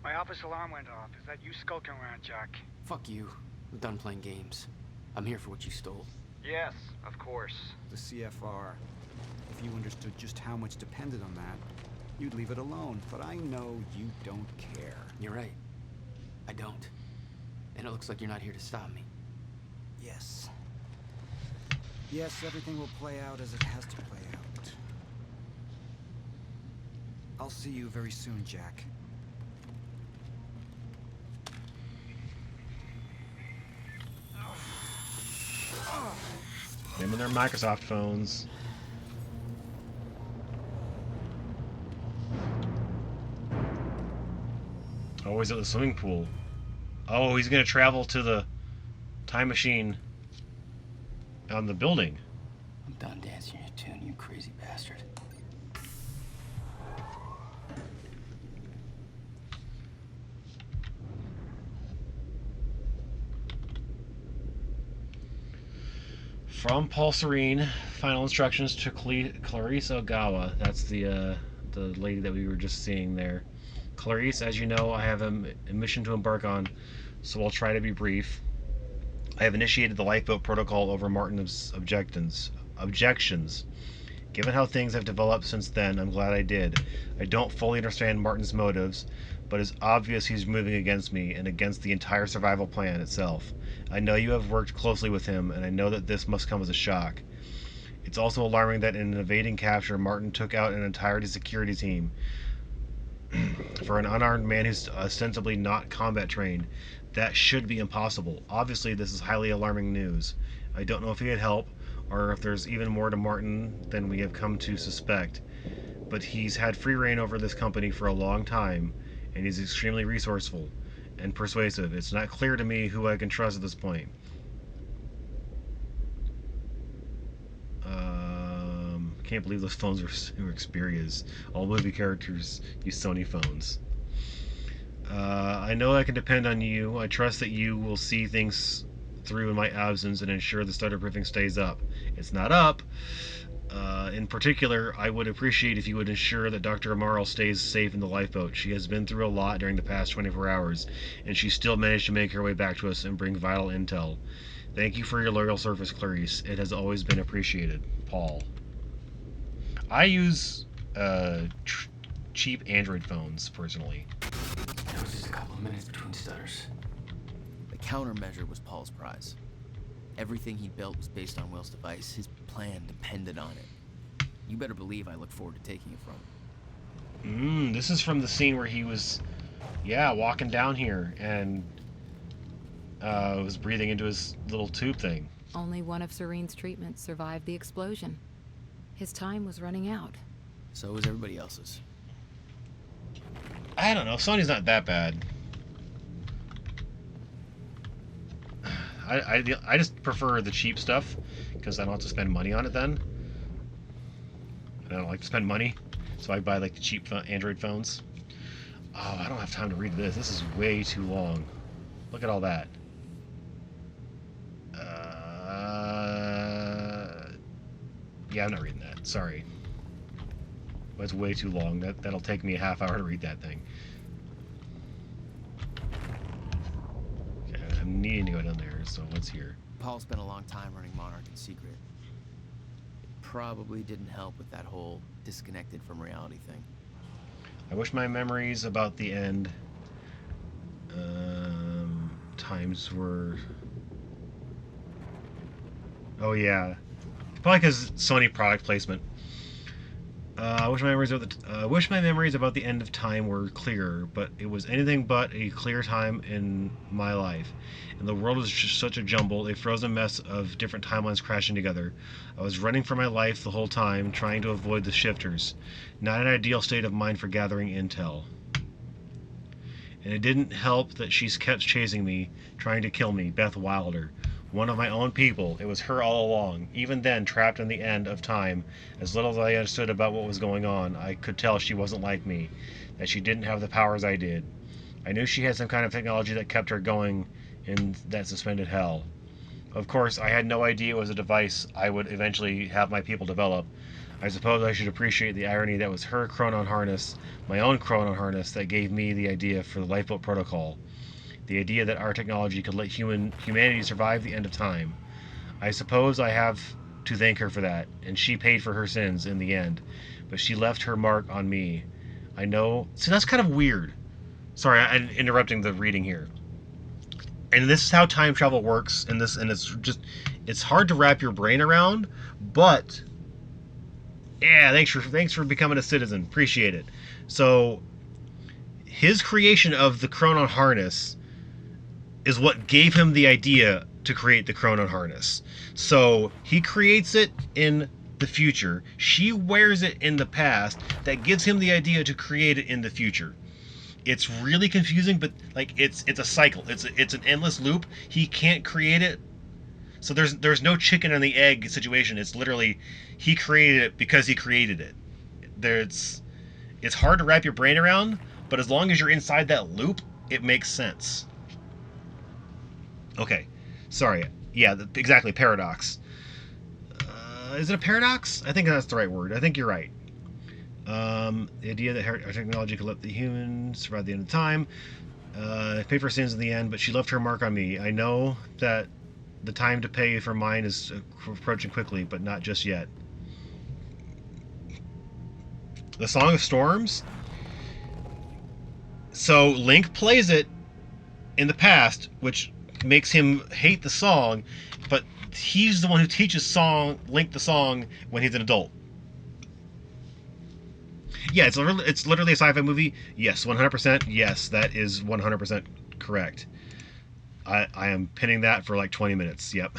My office alarm went off. Is that you skulking around, Jack? Fuck you. I'm done playing games. I'm here for what you stole. Yes, of course. The CFR. If you understood just how much depended on that, you'd leave it alone. But I know you don't care. You're right. I don't. And it looks like you're not here to stop me. Yes. Yes, everything will play out as it has to play out. I'll see you very soon, Jack. Them and their Microsoft phones. Oh, he's at the swimming pool. Oh, he's gonna travel to the time machine on the building. I'm done dancing your tune, you crazy bastard. From Paul Serene, final instructions to Clarice Ogawa. That's the lady that we were just seeing there. Clarice, as you know, I have a mission to embark on, so I'll try to be brief. I have initiated the lifeboat protocol over Martin's objections. Given how things have developed since then, I'm glad I did. I don't fully understand Martin's motives, but it's obvious he's moving against me and against the entire survival plan itself. I know you have worked closely with him, and I know that this must come as a shock. It's also alarming that in evading capture, Martin took out an entire security team. For an unarmed man who's ostensibly not combat trained, that should be impossible. Obviously, this is highly alarming news. I don't know if he had help, or if there's even more to Martin than we have come to suspect. But he's had free reign over this company for a long time, and he's extremely resourceful and persuasive. It's not clear to me who I can trust at this point. Can't believe those phones are Xperia's. All movie characters use Sony phones. I know I can depend on you. I trust that you will see things through in my absence and ensure the starterproofing stays up. It's not up. In particular, I would appreciate if you would ensure that Dr. Amaral stays safe in the lifeboat. She has been through a lot during the past 24 hours, and she still managed to make her way back to us and bring vital intel. Thank you for your loyal service, Clarice. It has always been appreciated. Paul. I use cheap Android phones, personally. There was just a couple of minutes between stutters. The countermeasure was Paul's prize. Everything he built was based on Will's device. His plan depended on it. You better believe I look forward to taking it from him. This is from the scene where he was, walking down here and was breathing into his little tube thing. Only one of Serene's treatments survived the explosion. His time was running out. So was everybody else's. I don't know. Sony's not that bad. I just prefer the cheap stuff because I don't have to spend money on it then. And I don't like to spend money, so I buy like the cheap Android phones. Oh, I don't have time to read this. This is way too long. Look at all that. Yeah, I'm not reading that. Sorry. That's way too long. That'll take me a half hour to read that thing. I'm needing to go down there, so let's hear. Paul spent a long time running Monarch in secret. It probably didn't help with that whole disconnected from reality thing. I wish my memories about the end times were... Oh yeah, probably because Sony product placement. I wish my memories about the end of time were clearer, but it was anything but a clear time in my life. And the world was just such a jumble, a frozen mess of different timelines crashing together. I was running for my life the whole time, trying to avoid the shifters. Not an ideal state of mind for gathering intel. And it didn't help that she kept chasing me, trying to kill me, Beth Wilder. One of my own people. It was her all along. Even then, trapped in the end of time, as little as I understood about what was going on, I could tell she wasn't like me, that she didn't have the powers I did. I knew she had some kind of technology that kept her going in that suspended hell. Of course, I had no idea it was a device I would eventually have my people develop. I suppose I should appreciate the irony that was her chronon harness, my own chronon harness, that gave me the idea for the lifeboat protocol. The idea that our technology could let humanity survive the end of time. I suppose I have to thank her for that, and she paid for her sins in the end. But she left her mark on me. I know... See, that's kind of weird. Sorry, I'm interrupting the reading here. And this is how time travel works, and it's hard to wrap your brain around, but... Yeah, thanks for becoming a citizen. Appreciate it. So, his creation of the chronon harness is what gave him the idea to create the chronon harness. So he creates it in the future. She wears it in the past. That gives him the idea to create it in the future. It's really confusing, but like it's a cycle. It's an endless loop. He can't create it. So there's no chicken and the egg situation. It's literally he created it because he created it. It's hard to wrap your brain around, but as long as you're inside that loop, it makes sense. Okay, sorry. Yeah, exactly, paradox. Is it a paradox? I think that's the right word. I think you're right. The idea that our technology could let the humans survive the end of time. Pay for sins in the end, but she left her mark on me. I know that the time to pay for mine is approaching quickly, but not just yet. The Song of Storms? So Link plays it in the past, which makes him hate the song, but he's the one who teaches Link the song when he's an adult. Yeah, it's literally a sci-fi movie. Yes, 100%. Yes, that is 100% correct. I am pinning that for like 20 minutes. Yep.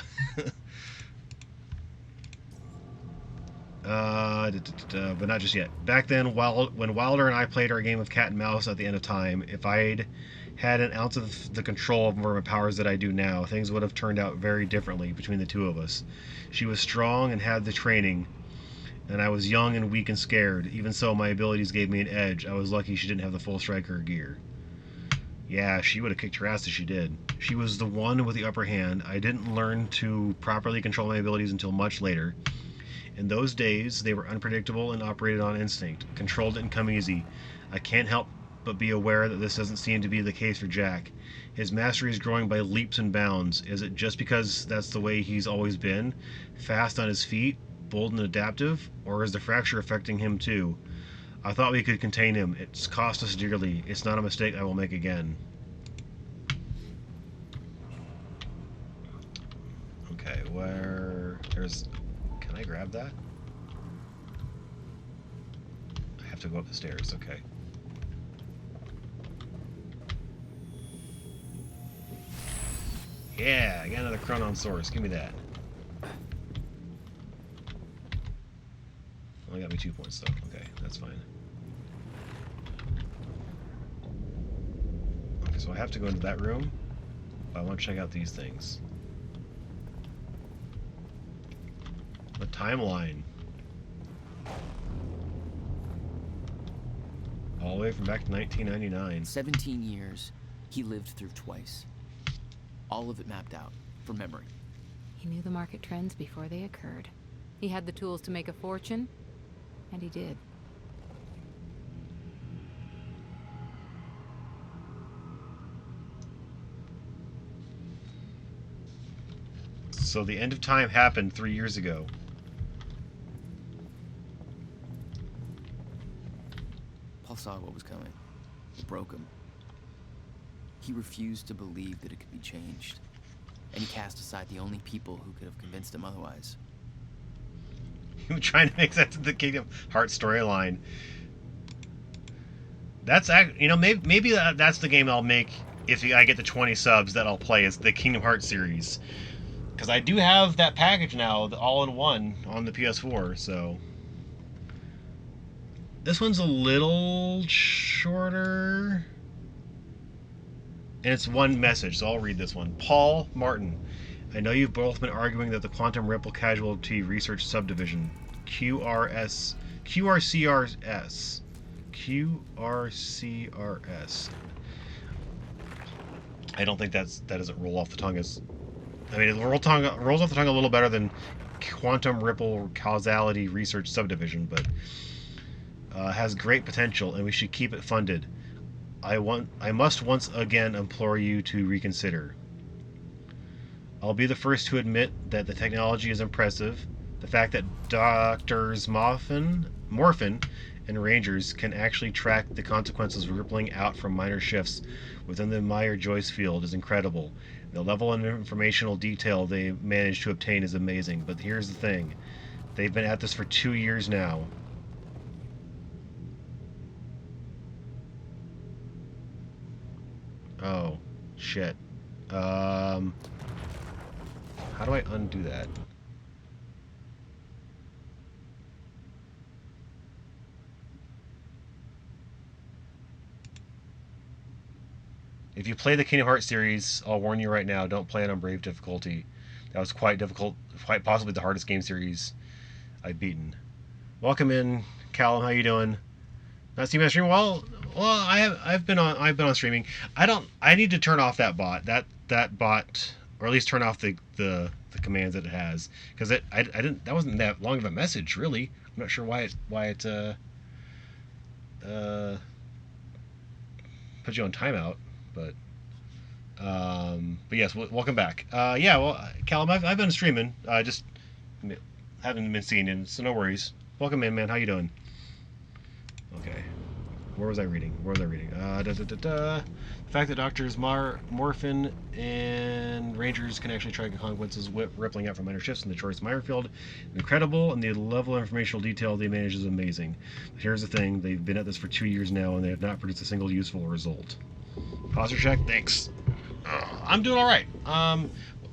But not just yet. Back then, when Wilder and I played our game of cat and mouse at the end of time, if I'd had an ounce of the control over my powers that I do now, things would have turned out very differently between the two of us. She was strong and had the training, and I was young and weak and scared. Even so, my abilities gave me an edge. I was lucky she didn't have the full striker gear. Yeah, she would have kicked her ass if she did. She was the one with the upper hand. I didn't learn to properly control my abilities until much later. In those days, they were unpredictable and operated on instinct. Control didn't come easy. I can't help but be aware that this doesn't seem to be the case for Jack. His mastery is growing by leaps and bounds. Is it just because that's the way he's always been? Fast on his feet, bold and adaptive? Or is the fracture affecting him too? I thought we could contain him. It's cost us dearly. It's not a mistake I will make again. Okay, can I grab that? I have to go up the stairs, okay. Yeah, I got another chronon source. Give me that. Only got me 2 points though. Okay, that's fine. Okay, so I have to go into that room. But I want to check out these things. The timeline. All the way from back to 1999. 17 years, he lived through twice. All of it mapped out, from memory. He knew the market trends before they occurred. He had the tools to make a fortune, and he did. So the end of time happened 3 years ago. Paul saw what was coming. It broke him. He refused to believe that it could be changed. And he cast aside the only people who could have convinced him otherwise. He was trying to make sense of the Kingdom Hearts storyline. That's, you know, maybe that's the game I'll make if I get the 20 subs that I'll play, is the Kingdom Hearts series. Because I do have that package now, the all-in-one, on the PS4, so... This one's a little shorter. And it's one message, so I'll read this one. Paul Martin, I know you've both been arguing that the Quantum Ripple Casualty Research Subdivision, QRCRS, I don't think that doesn't roll off the tongue as... I mean, it rolls off the tongue a little better than Quantum Ripple Causality Research Subdivision, but has great potential, and we should keep it funded. I must once again implore you to reconsider. I'll be the first to admit that the technology is impressive. The fact that Doctors Morphin and Rangers can actually track the consequences rippling out from minor shifts within the Meyer-Joyce field is incredible. The level of informational detail they managed to obtain is amazing, but here's the thing. They've been at this for 2 years now. Oh, shit. How do I undo that? If you play the Kingdom Hearts series, I'll warn you right now, don't play it on Brave difficulty. That was quite difficult, quite possibly the hardest game series I've beaten. Welcome in, Callum. How you doing? Not seen my stream? Well, I've been on streaming. I need to turn off that bot. That bot, or at least turn off the commands that it has, because that wasn't that long of a message, really. I'm not sure why it put you on timeout. But yes, welcome back. Yeah, well, Callum, I've been streaming. I just haven't been seeing it, so no worries. Welcome in, man. How you doing? Okay. Where was I reading? The fact that Doctors Morphin and Rangers can actually track the consequences rippling out from minor shifts in the Choice Meyer field is incredible, and the level of informational detail they manage is amazing. But here's the thing, they've been at this for 2 years now, and they have not produced a single useful result. Posture check, thanks. I'm doing alright.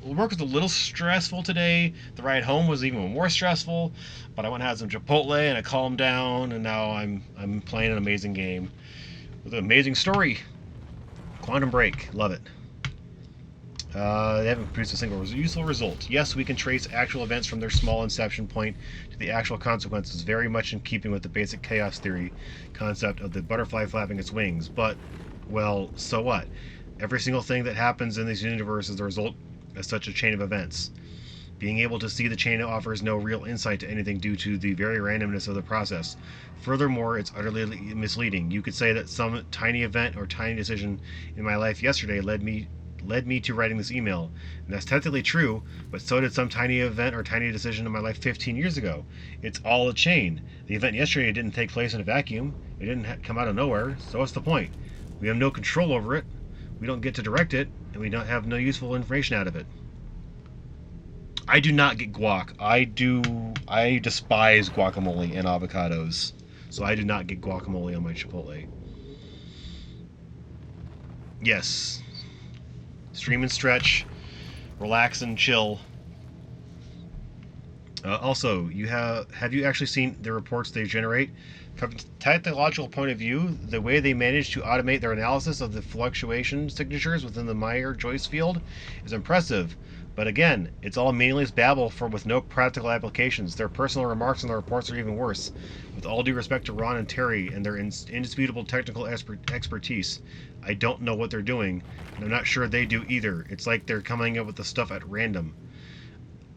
Work was a little stressful today. The ride home was even more stressful, but I went and had some Chipotle and I calmed down, and now I'm playing an amazing game with an amazing story. Quantum Break, love it. They haven't produced a single useful result. Yes, we can trace actual events from their small inception point to the actual consequences, very much in keeping with the basic chaos theory concept of the butterfly flapping its wings, but, well, so what? Every single thing that happens in this universe is the result of such a chain of events. Being able to see the chain offers no real insight to anything due to the very randomness of the process. Furthermore, it's utterly misleading. You could say that some tiny event or tiny decision in my life yesterday led me to writing this email. And that's technically true, but so did some tiny event or tiny decision in my life 15 years ago. It's all a chain. The event yesterday didn't take place in a vacuum. It didn't come out of nowhere, so what's the point? We have no control over it. We don't get to direct it, and we don't have no useful information out of it. I do not get guac. I despise guacamole and avocados, so I do not get guacamole on my Chipotle. Yes. Stream and stretch, relax and chill. Also, have you actually seen the reports they generate? From a technological point of view, the way they manage to automate their analysis of the fluctuation signatures within the Meyer-Joyce field is impressive. But again, it's all meaningless babble with no practical applications. Their personal remarks in the reports are even worse. With all due respect to Ron and Terry and their indisputable technical expertise, I don't know what they're doing, and I'm not sure they do either. It's like they're coming up with the stuff at random.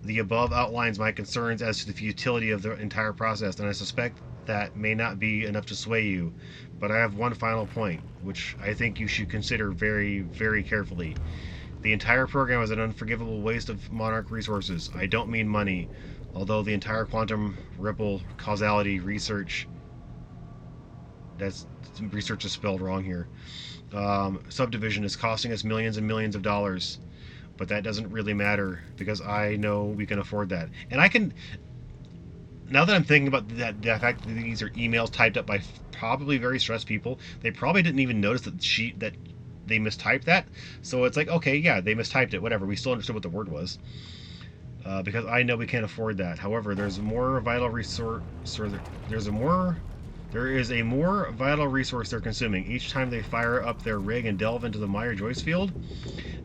The above outlines my concerns as to the futility of the entire process, and I suspect that may not be enough to sway you. But I have one final point, which I think you should consider very, very carefully. The entire program is an unforgivable waste of Monarch resources. I don't mean money, although the entire quantum ripple causality research, that's research is spelled wrong here, subdivision is costing us millions and millions of dollars. But that doesn't really matter because I know we can afford that. And I can, now that I'm thinking about that, the fact that these are emails typed up by probably very stressed people, they probably didn't even notice that they mistyped that. So it's like, okay, yeah, they mistyped it, whatever. We still understood what the word was. Because I know we can't afford that. However, there is a more vital resource they're consuming. Each time they fire up their rig and delve into the Meyer-Joyce field,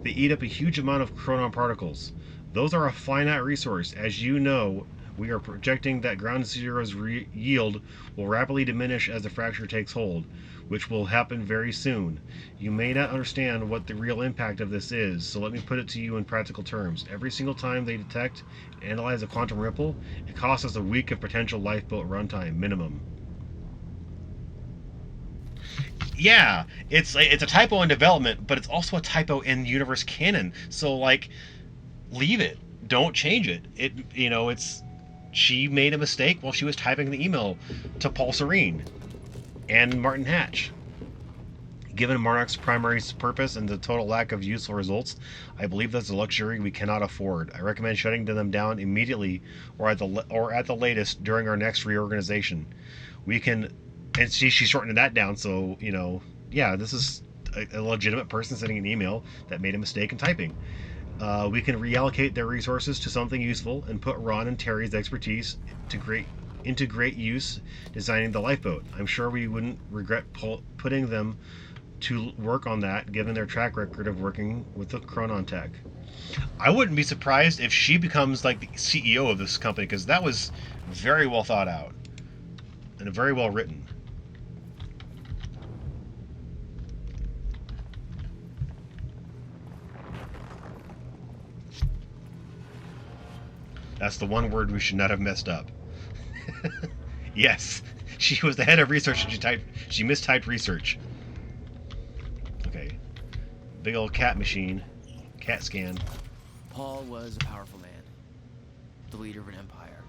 they eat up a huge amount of chronon particles. Those are a finite resource. As you know, we are projecting that Ground Zero's yield will rapidly diminish as the fracture takes hold, which will happen very soon. You may not understand what the real impact of this is, so let me put it to you in practical terms. Every single time they detect and analyze a quantum ripple, it costs us a week of potential lifeboat runtime, minimum. Yeah, it's a typo in development, but it's also a typo in universe canon. So like, leave it. Don't change it. She made a mistake while she was typing the email to Paul Serene and Martin Hatch. Given Monarch's primary purpose and the total lack of useful results, I believe that's a luxury we cannot afford. I recommend shutting them down immediately, or at the latest during our next reorganization. We can. And she shortened that down, so, yeah, this is a legitimate person sending an email that made a mistake in typing. We can reallocate their resources to something useful and put Ron and Terry's expertise into great use designing the lifeboat. I'm sure we wouldn't regret putting them to work on that, given their track record of working with the Chronon Tech. I wouldn't be surprised if she becomes like the CEO of this company, because that was very well thought out and very well written. That's the one word we should not have messed up. Yes, she was the head of research and she mistyped research. Okay. Big old cat machine. Cat scan. Paul was a powerful man, the leader of an empire.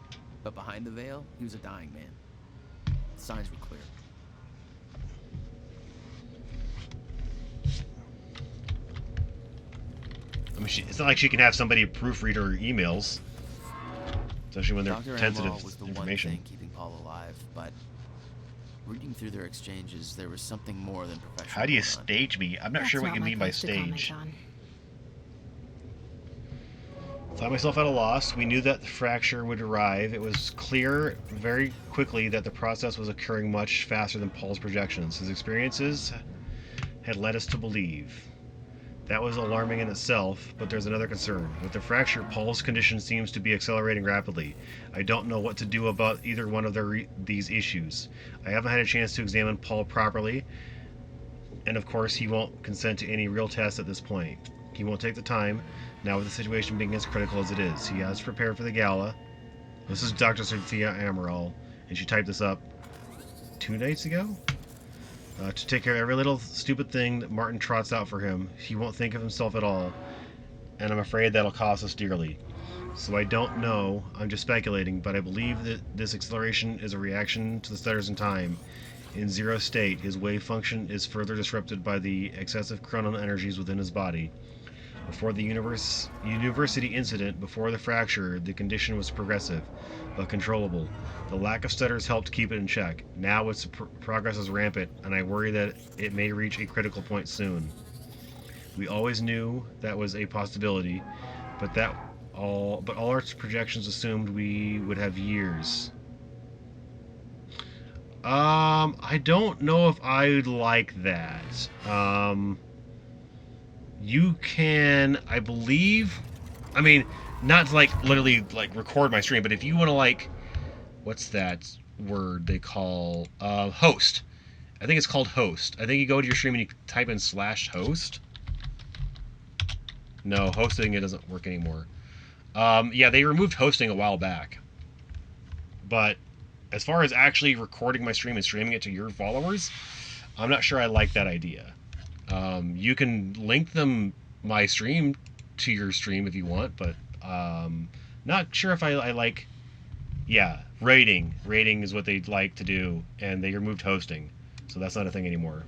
But behind the veil, he was a dying man. The signs were clear. I mean, it's not like she can have somebody proofread her emails. Especially when they're Dr. sensitive Amaral was the information. one thing keeping Paul alive, but reading through their exchanges, there was something more than professional. How do you stage me? I'm not sure what you mean by stage. Found myself at a loss. We knew that the fracture would arrive. It was clear very quickly that the process was occurring much faster than Paul's projections. His experiences had led us to believe. That was alarming in itself, but there's another concern. With the fracture, Paul's condition seems to be accelerating rapidly. I don't know what to do about either one of these issues. I haven't had a chance to examine Paul properly, and of course he won't consent to any real tests at this point. He won't take the time, now with the situation being as critical as it is. He has prepared for the gala. This is Dr. Cynthia Amaral, and she typed this up 2 nights ago? To take care of every little stupid thing that Martin trots out for him. He won't think of himself at all, and I'm afraid that'll cost us dearly. So I don't know, I'm just speculating, but I believe that this acceleration is a reaction to the stutters in time. In zero state, his wave function is further disrupted by the excessive chronon energies within his body. Before the university incident, before the fracture, the condition was progressive, but controllable. The lack of stutters helped keep it in check. Now its progress is rampant, and I worry that it may reach a critical point soon. We always knew that was a possibility, but all our projections assumed we would have years. I don't know if I'd like that. You can, I believe, I mean, not to literally record my stream, but if you want to what's that word they call, host. I think it's called host. I think you go to your stream and you type in /host. No, hosting, it doesn't work anymore. Yeah, they removed hosting a while back. But as far as actually recording my stream and streaming it to your followers, I'm not sure I like that idea. You can link them my stream to your stream if you want, but not sure if I like. Yeah, rating is what they'd like to do, and they removed hosting, so that's not a thing anymore.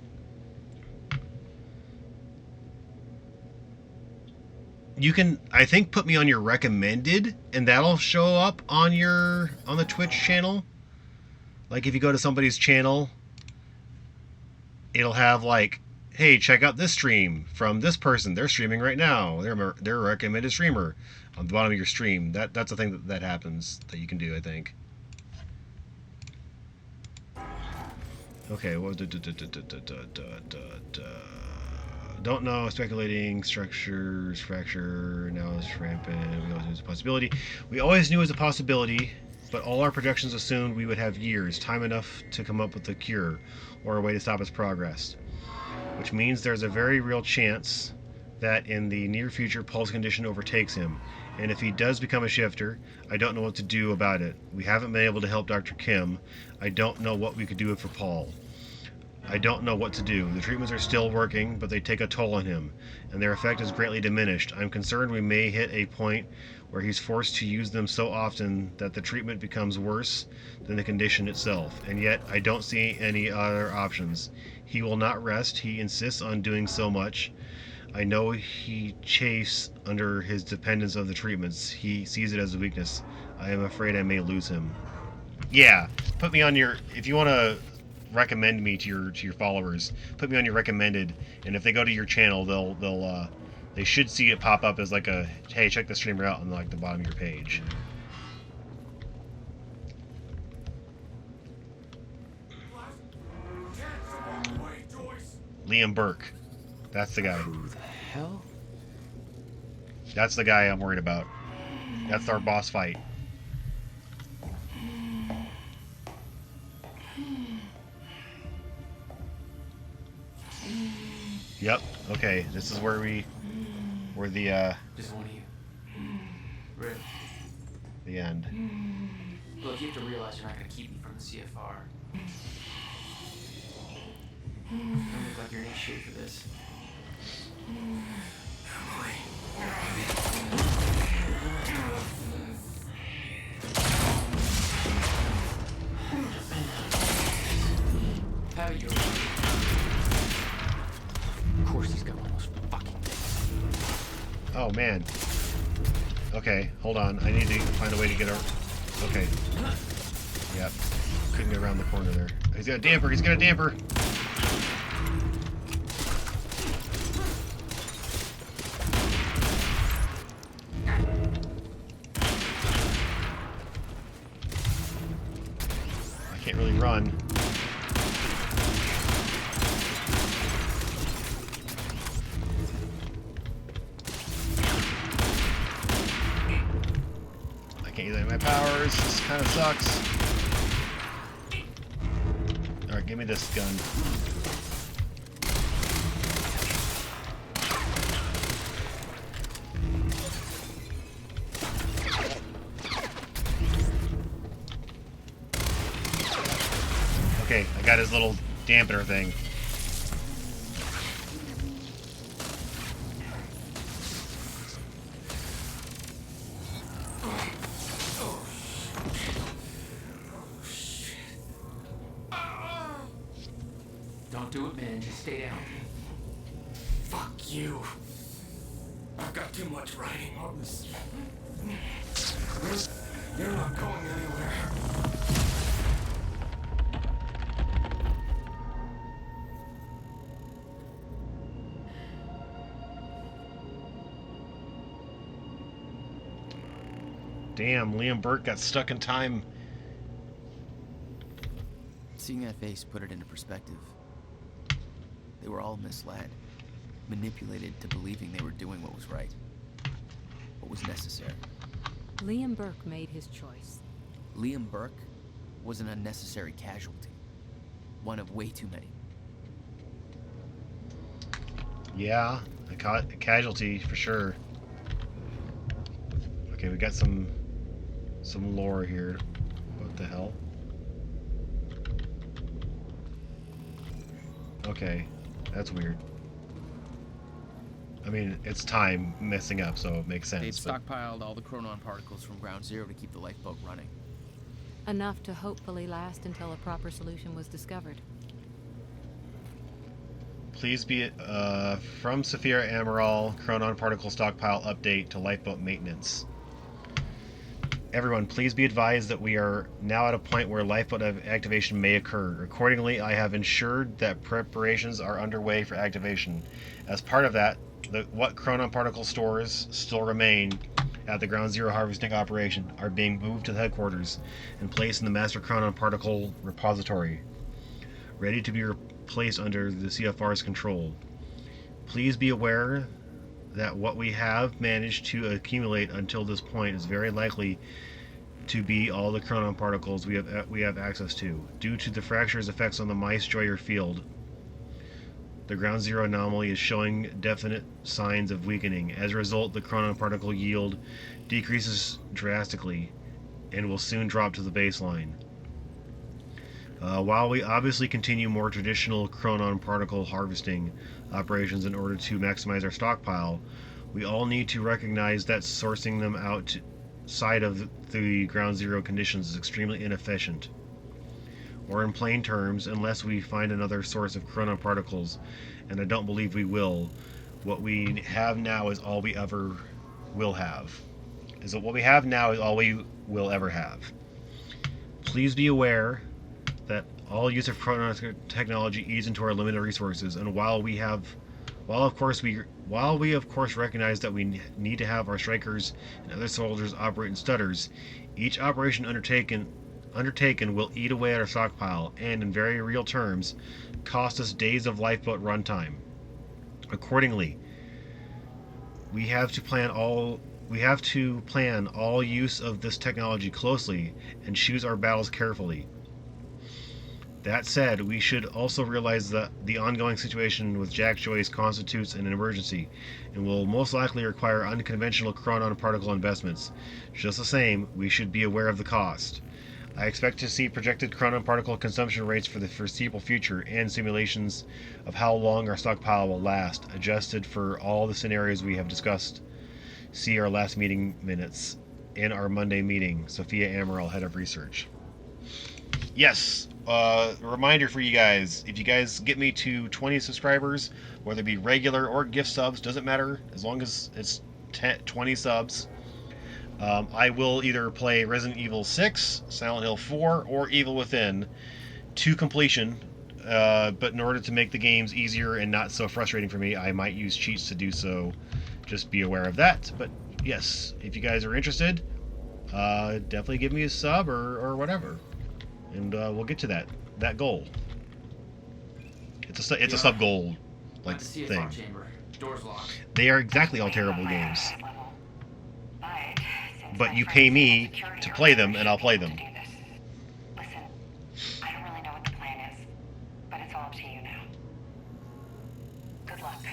You can, I think, put me on your recommended, and that'll show up on the Twitch channel. Like if you go to somebody's channel, it'll have like, hey, check out this stream from this person. They're streaming right now. They're a recommended streamer on the bottom of your stream. That's a thing that happens that you can do, I think. Okay. Well, don't know. Speculating. Structures. Fracture. Now it's rampant. We always knew it was a possibility. We always knew it was a possibility, but all our projections assumed we would have years, time enough to come up with a cure or a way to stop its progress. Which means there's a very real chance that in the near future Paul's condition overtakes him. And if he does become a shifter, I don't know what to do about it. We haven't been able to help Dr. Kim. I don't know what we could do for Paul. I don't know what to do. The treatments are still working, but they take a toll on him, and their effect is greatly diminished. I'm concerned we may hit a point where he's forced to use them so often that the treatment becomes worse than the condition itself, and yet I don't see any other options. He will not rest. He insists on doing so much. I know he chafes under his dependence of the treatments. He sees it as a weakness. I am afraid I may lose him. Yeah, put me on your... If you want to recommend me to your followers, put me on your recommended, and if they go to your channel, they should see it pop up as like a, hey, check the streamer out on like the bottom of your page. Liam Burke. That's the guy. Who the hell? That's the guy I'm worried about. That's our boss fight. Yep. Okay. This is where the Just one of you. Rick. The end. Look, you have to realize you're not going to keep me from the CFR. You don't look like you're in any shape for this. Have it your way. Of course he's got one of those fucking things. Oh man. Okay, hold on. I need to find a way to get her. Okay. Yep. Couldn't get around the corner there. He's got a damper. He's got a damper. I can't really run. I can't use any of my powers. This kind of sucks. Alright, give me this gun. Okay, I got his little dampener thing. Don't do it, man. Just stay down. Fuck you. I've got too much writing on this. You're not going anywhere. Damn, Liam Burke got stuck in time. Seeing that face put it into perspective. They were all misled, manipulated to believing they were doing what was right, what was necessary. Liam Burke made his choice. Liam Burke was an unnecessary casualty, one of way too many. Yeah, I caught a casualty for sure. Okay, we got some lore here. What the hell? Okay, that's weird. I mean, it's time messing up, so it makes sense. They'd but- stockpiled all the chronon particles from Ground Zero to keep the lifeboat running. Enough to hopefully last until a proper solution was discovered. Please be from Sophia Amaral, chronon particle stockpile update to lifeboat maintenance. Everyone, please be advised that we are now at a point where lifeboat activation may occur. Accordingly, I have ensured that preparations are underway for activation. As part of that, what chronon particle stores still remain at the Ground Zero harvesting operation are being moved to the headquarters and placed in the Master Chronon Particle Repository, ready to be placed under the CFR's control. Please be aware that what we have managed to accumulate until this point is very likely to be all the chronon particles we have access to. Due to the fracture's effects on the Mice-Joyer field, the Ground Zero anomaly is showing definite signs of weakening. As a result, the chronon particle yield decreases drastically and will soon drop to the baseline. While we obviously continue more traditional chronon particle harvesting operations in order to maximize our stockpile, we all need to recognize that sourcing them outside of the Ground Zero conditions is extremely inefficient. Or in plain terms, unless we find another source of chronon particles, and I don't believe we will, what we have now is all we ever will have. What we have now is all we will ever have. Please be aware that all use of chronon technology eats into our limited resources, and while we of course recognize that we need to have our strikers and other soldiers operate in stutters, each operation undertaken will eat away at our stockpile and, in very real terms, cost us days of lifeboat runtime. Accordingly, we have to plan all use of this technology closely and choose our battles carefully. That said, we should also realize that the ongoing situation with Jack Joyce constitutes an emergency and will most likely require unconventional chronon particle investments. Just the same, we should be aware of the cost. I expect to see projected chronon particle consumption rates for the foreseeable future and simulations of how long our stockpile will last, adjusted for all the scenarios we have discussed. See our last meeting minutes in our Monday meeting. Sophia Amaral, Head of Research. Yes, reminder for you guys, if you guys get me to 20 subscribers, whether it be regular or gift subs, doesn't matter, as long as it's 20 subs, I will either play Resident Evil 6, Silent Hill 4, or Evil Within to completion, but in order to make the games easier and not so frustrating for me, I might use cheats to do so. Just be aware of that. But yes, if you guys are interested, definitely give me a sub or whatever, and we'll get to that goal. It's a sub goal like At the CFR thing. chamber. Doors locked. They are exactly all terrible games, but you pay me to play them, and I'll play them. Listen, I don't really know what the plan is, but it's all up to you now. Good luck.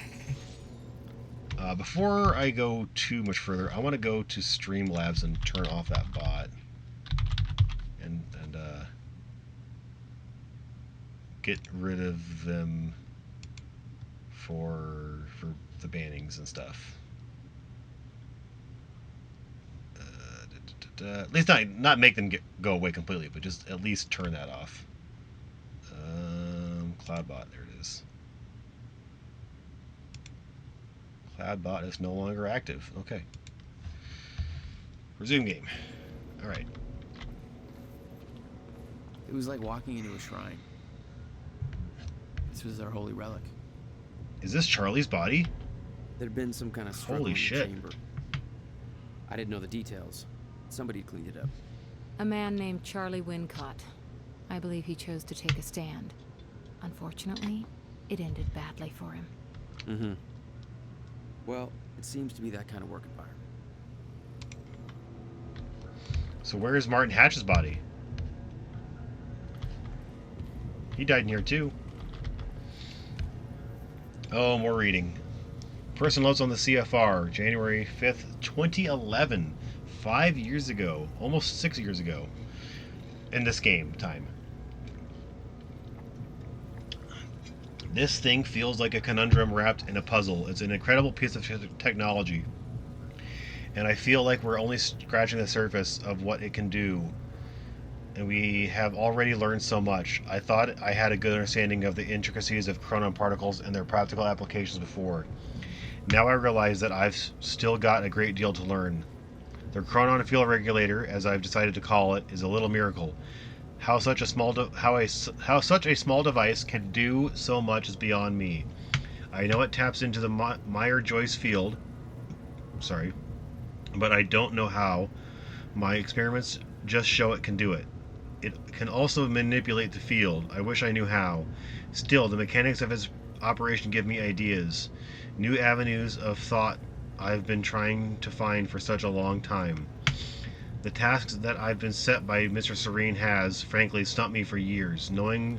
Before I go too much further, I want to go to Streamlabs and turn off that bot, and get rid of them for the bannings and stuff. At least not make them go away completely, but just at least turn that off. Cloudbot, there it is. Cloudbot is no longer active. Okay. Resume game. Alright. It was like walking into a shrine. This was our holy relic. Is this Charlie's body? There'd been some kind of struggle Holy in the shit. chamber. I didn't know the details. Somebody cleaned it up. A man named Charlie Wincott. I believe he chose to take a stand. Unfortunately, it ended badly for him. Mm-hmm. Well, it seems to be that kind of work environment. So where is Martin Hatch's body? He died in here too. Oh, more reading. Person notes on the CFR, January 5th, 2011. 5 years ago. Almost 6 years ago. In this game time. This thing feels like a conundrum wrapped in a puzzle. It's an incredible piece of technology, and I feel like we're only scratching the surface of what it can do, and we have already learned so much. I thought I had a good understanding of the intricacies of chronon particles and their practical applications before. Now I realize that I've still got a great deal to learn. The chronon field regulator, as I've decided to call it, is a little miracle. How such a small device can do so much is beyond me. I know it taps into the Meyer-Joyce field, but I don't know how. My experiments just show it can do it. It can also manipulate the field. I wish I knew how. Still, the mechanics of its operation give me ideas, new avenues of thought I've been trying to find for such a long time. The tasks that I've been set by Mr. Serene has, frankly, stumped me for years. Knowing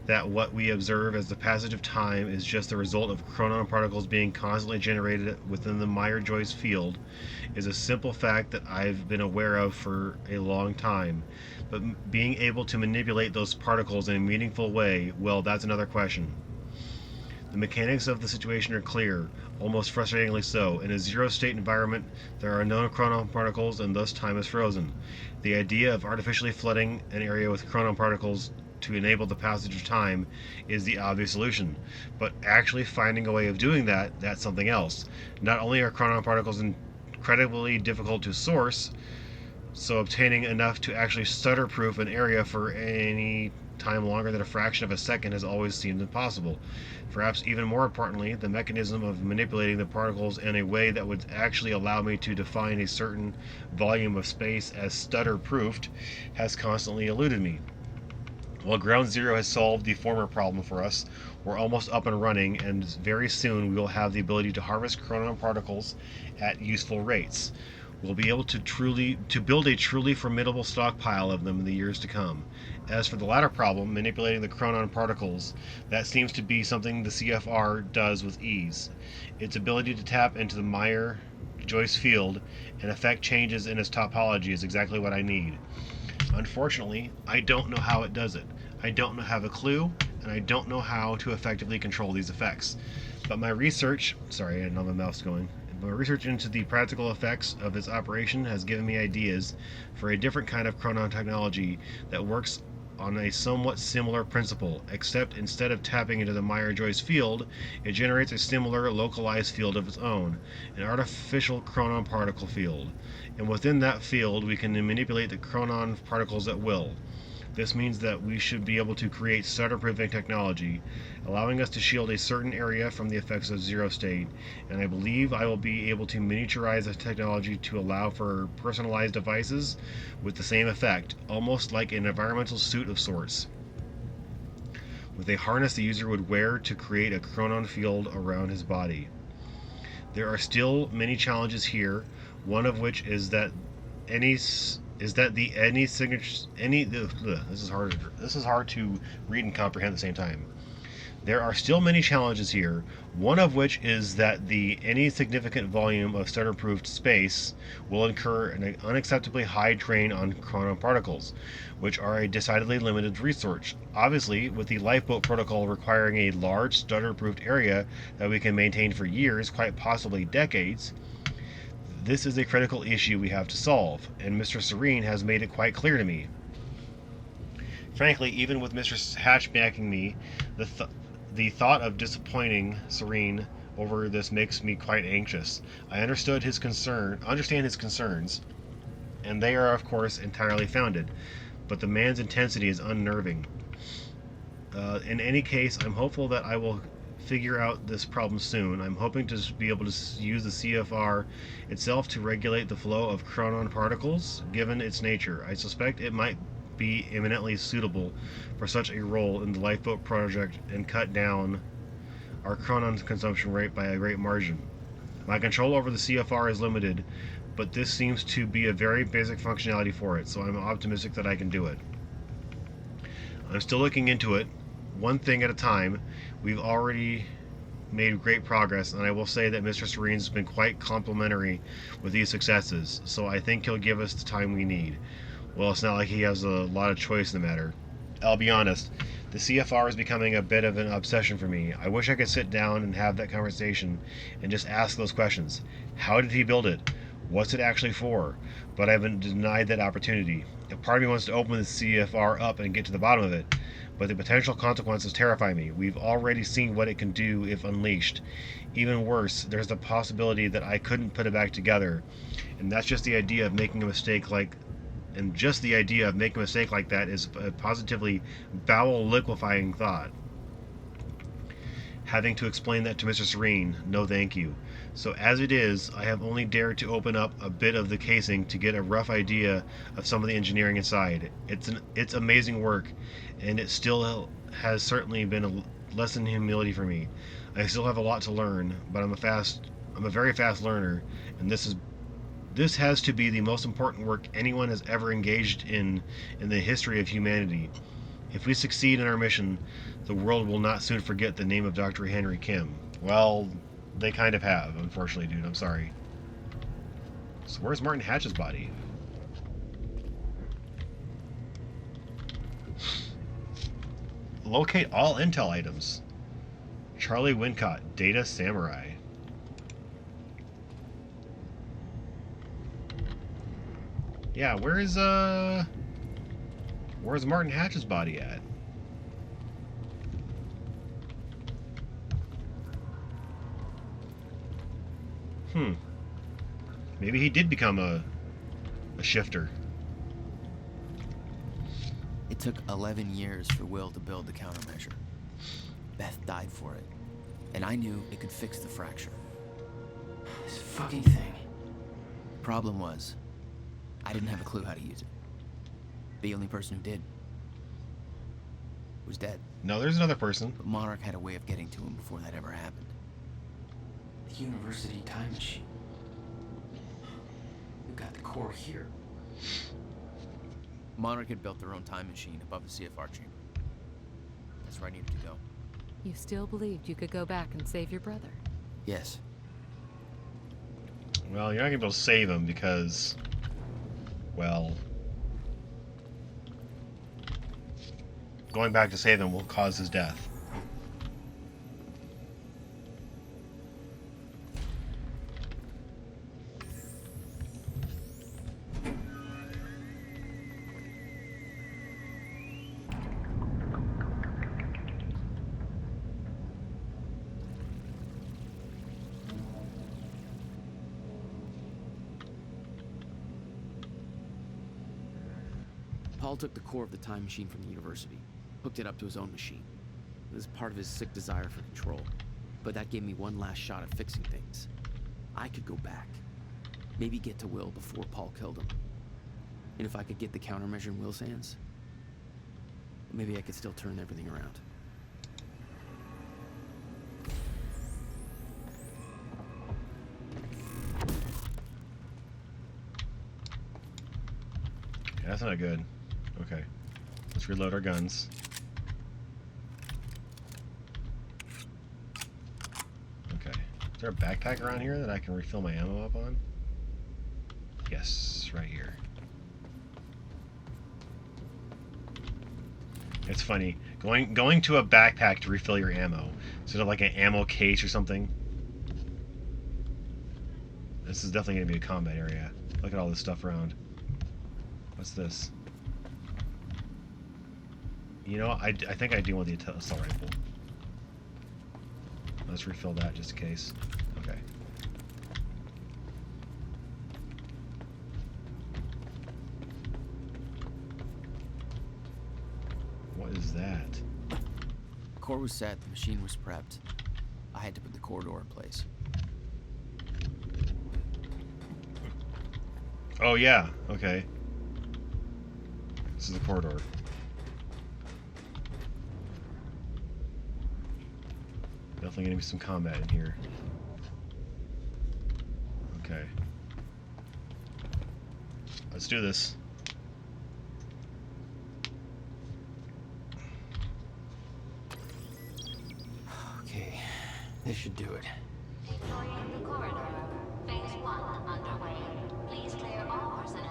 that what we observe as the passage of time is just the result of chronon particles being constantly generated within the Meyer-Joyce field is a simple fact that I've been aware of for a long time. But being able to manipulate those particles in a meaningful way, well, that's another question. The mechanics of the situation are clear, almost frustratingly so. In a zero-state environment, there are no chronon particles, and thus time is frozen. The idea of artificially flooding an area with chronon particles to enable the passage of time is the obvious solution. But actually finding a way of doing that, that's something else. Not only are chronon particles incredibly difficult to source, so obtaining enough to actually stutter-proof an area for any time longer than a fraction of a second has always seemed impossible. Perhaps even more importantly, the mechanism of manipulating the particles in a way that would actually allow me to define a certain volume of space as stutter-proofed has constantly eluded me. While Ground Zero has solved the former problem for us, we're almost up and running, and very soon we will have the ability to harvest chronon particles at useful rates. We'll be able to build a truly formidable stockpile of them in the years to come. As for the latter problem, manipulating the chronon particles, that seems to be something the CFR does with ease. Its ability to tap into the Meyer-Joyce field and affect changes in its topology is exactly what I need. Unfortunately, I don't know how it does it. I don't have a clue, and I don't know how to effectively control these effects. But my research, I didn't know my mouse going. My research into the practical effects of its operation has given me ideas for a different kind of chronon technology that works on a somewhat similar principle, except instead of tapping into the Meyer-Joyce field, it generates a similar localized field of its own, an artificial chronon particle field. And within that field, we can manipulate the chronon particles at will. This means that we should be able to create stutter-proofing technology, allowing us to shield a certain area from the effects of zero state, and I believe I will be able to miniaturize the technology to allow for personalized devices with the same effect, almost like an environmental suit of sorts, with a harness the user would wear to create a chronon field around his body. There are still many challenges here, one of which is that this is hard to read and comprehend at the same time. There are still many challenges here, one of which is that any significant volume of stutter-proofed space will incur an unacceptably high drain on chronon particles, which are a decidedly limited resource. Obviously, with the lifeboat protocol requiring a large stutter-proofed area that we can maintain for years, quite possibly decades, this is a critical issue we have to solve, and Mr. Serene has made it quite clear to me. Frankly, even with Mr. Hatch backing me, the thought of disappointing Serene over this makes me quite anxious. I understand his concerns, and they are, of course, entirely founded, but the man's intensity is unnerving. In any case, I'm hopeful that I will figure out this problem soon. I'm hoping to be able to use the CFR itself to regulate the flow of chronon particles, given its nature. I suspect it might be eminently suitable for such a role in the lifeboat project and cut down our chronon consumption rate by a great margin. My control over the CFR is limited, but this seems to be a very basic functionality for it, so I'm optimistic that I can do it. I'm still looking into it, one thing at a time. We've already made great progress, and I will say that Mr. Serene's been quite complimentary with these successes, so I think he'll give us the time we need. Well, it's not like he has a lot of choice in the matter. I'll be honest, The CFR is becoming a bit of an obsession for me. I wish I could sit down and have that conversation and just ask those questions. How did he build it? What's it actually for? But I've been denied that opportunity. A part of me wants to open the CFR up and get to the bottom of it, but the potential consequences terrify me. We've already seen what it can do if unleashed. Even worse, there's the possibility that I couldn't put it back together, and that's just the idea of making a mistake like that is a positively bowel-liquefying thought. Having to explain that to Mr. Serene, no thank you. So as it is, I have only dared to open up a bit of the casing to get a rough idea of some of the engineering inside. It's amazing work, and it still has certainly been a lesson in humility for me. I still have a lot to learn, but I'm a very fast learner, and this has to be the most important work anyone has ever engaged in the history of humanity. If we succeed in our mission, the world will not soon forget the name of Dr. Henry Kim. Well, they kind of have, unfortunately, dude. I'm sorry. So where's Martin Hatch's body? Locate all intel items. Charlie Wincott, Data Samurai. Yeah, where's Martin Hatch's body at? Maybe he did become a shifter. It took 11 years for Will to build the countermeasure. Beth died for it, and I knew it could fix the fracture. This fucking thing. Problem was, I didn't have a clue how to use it. The only person who did was dead. No, there's another person. But Monarch had a way of getting to him before that ever happened. The university time machine. You got the core here. Monarch had built their own time machine above the CFR chamber. That's where I needed to go. You still believed you could go back and save your brother? Yes. Well, you're not going to be able to save him because, well, going back to save him will cause his death. Paul took the core of the time machine from the university, hooked it up to his own machine. It was part of his sick desire for control, but that gave me one last shot at fixing things. I could go back, maybe get to Will before Paul killed him. And if I could get the countermeasure in Will's hands, maybe I could still turn everything around. Yeah, that's not good. Okay. Let's reload our guns. Okay. Is there a backpack around here that I can refill my ammo up on? Yes, right here. It's funny. Going to a backpack to refill your ammo. Sort of like an ammo case or something. This is definitely going to be a combat area. Look at all this stuff around. What's this? You know, I think I do want the assault rifle. Let's refill that just in case. Okay. What is that? The core was set, the machine was prepped. I had to put the corridor in place. Oh yeah, okay. This is the corridor. Definitely gonna be some combat in here. Okay. Let's do this. Okay, this should do it. Deploying the corridor. Phase 1 underway. Please clear all personnel.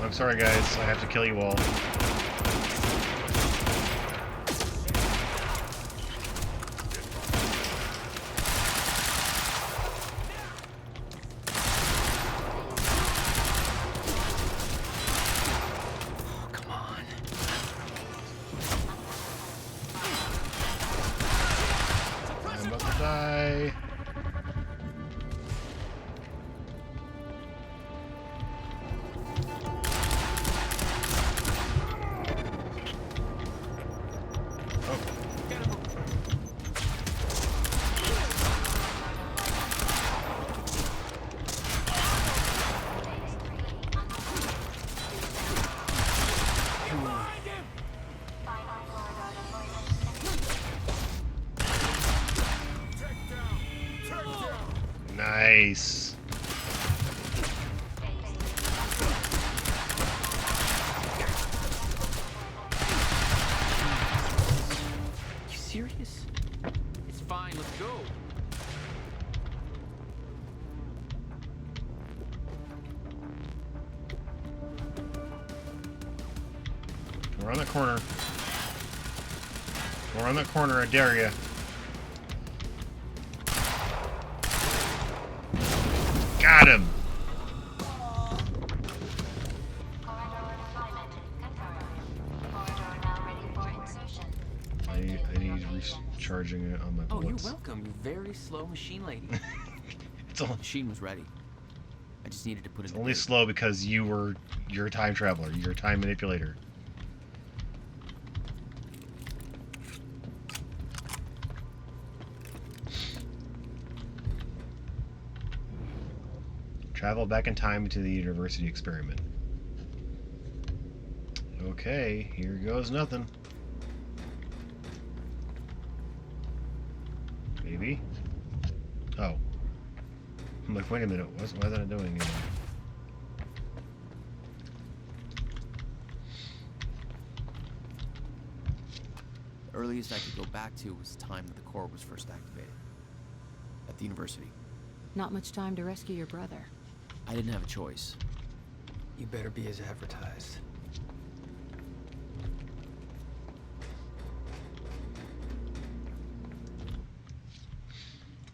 I'm sorry, guys. I have to kill you all. I'm about to die. Nice. You serious? It's fine, let's go. Go around that corner. Go around that corner, I dare ya. Got him! I need recharging it on my bullets. Oh, you're welcome, you very slow machine lady. The machine was ready. I just needed to put it in. Only slow because you're a time traveler. You're a time manipulator. Travel back in time to the university experiment. Okay, here goes nothing. Maybe? Oh. I'm like, wait a minute, why is that not doing anything? The earliest I could go back to was the time that the core was first activated. At the university. Not much time to rescue your brother. I didn't have a choice. You better be as advertised.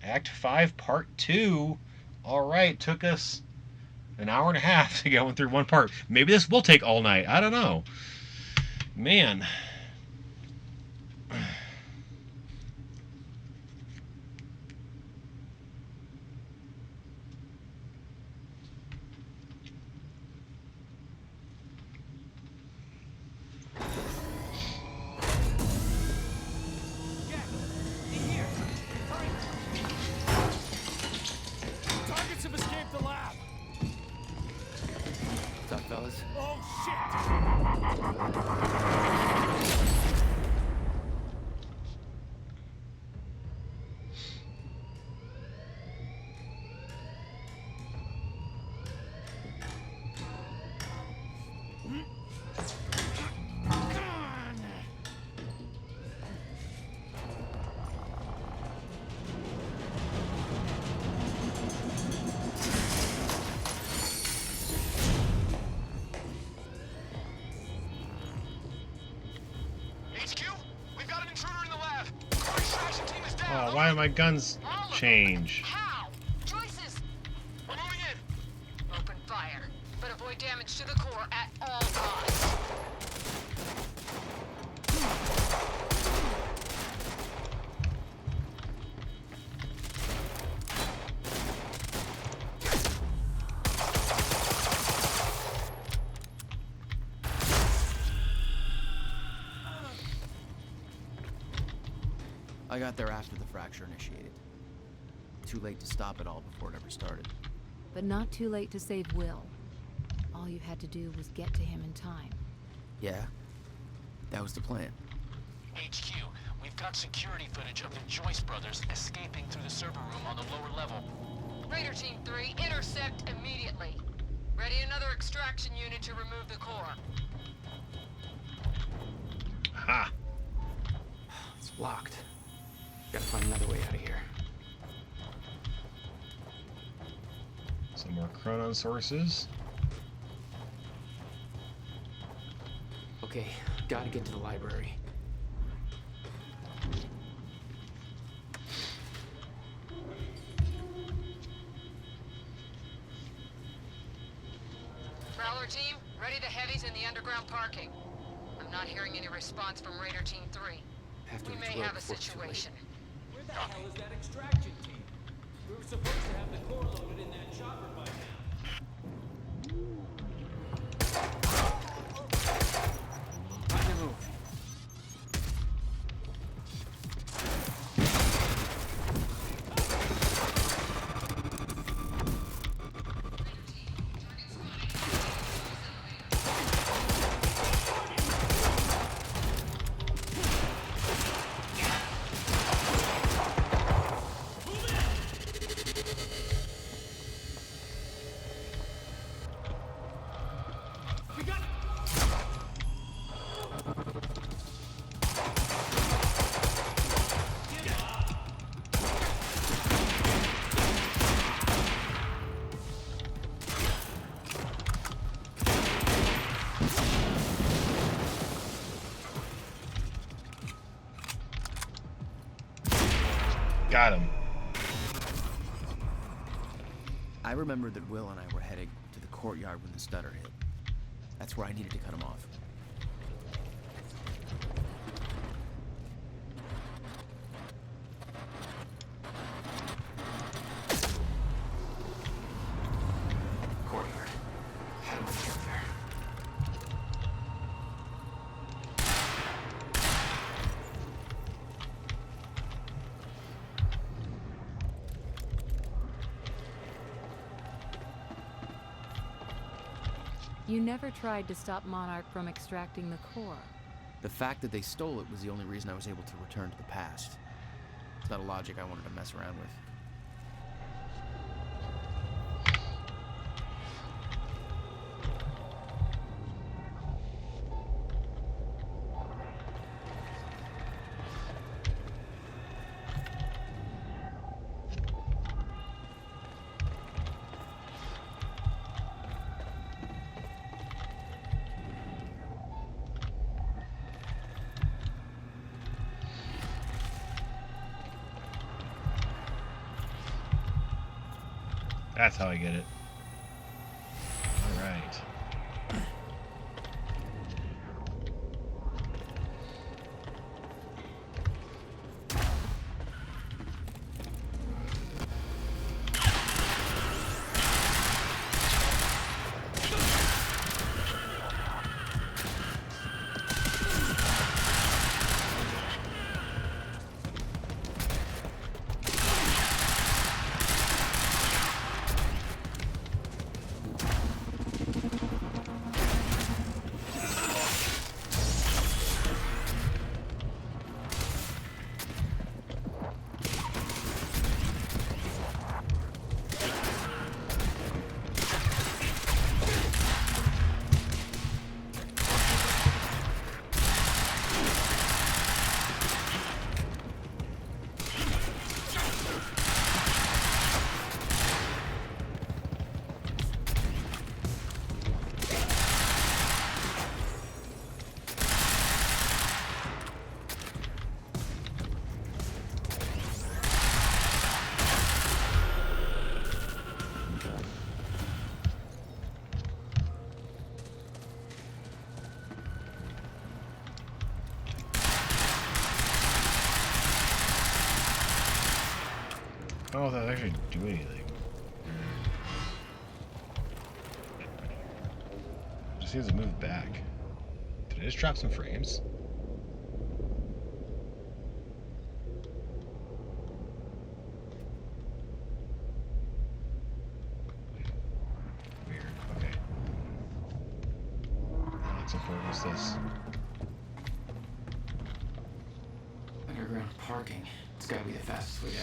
Act 5, Part 2. Alright, took us an hour and a half to get through one part. Maybe this will take all night. I don't know. Man. Oh, why do my guns change? How? Joyce's. We're moving in. Open fire, but avoid damage to the core at all costs. I got there after the fracture initiated. Too late to stop it all before it ever started. But not too late to save Will. All you had to do was get to him in time. Yeah, that was the plan. HQ, we've got security footage of the Joyce brothers escaping through the server room on the lower level. Raider Team 3, intercept immediately. Ready another extraction unit to remove the core. Ha! It's locked. Gotta find another way out of here. Some more chronon sources. Okay, gotta get to the library. Prowler team, ready to heavies in the underground parking. I'm not hearing any response from Raider Team 3. Have to We reach may Will have a before it's too late. situation. Where the hell is that extraction team? We were supposed to have the core loaded in that chopper by now. On the move. Got him. I remembered that Will and I were heading to the courtyard when the stutter hit. That's where I needed to cut him off. Courtyard. How do we get there? You never tried to stop Monarch from extracting the core. The fact that they stole it was the only reason I was able to return to the past. It's not a logic I wanted to mess around with. That's how I get it. All right. Oh, that actually do anything. It just seems to move back. Did I just drop some frames? Weird. Okay. Now let's focus this. Underground parking. It's gotta be the fastest way there.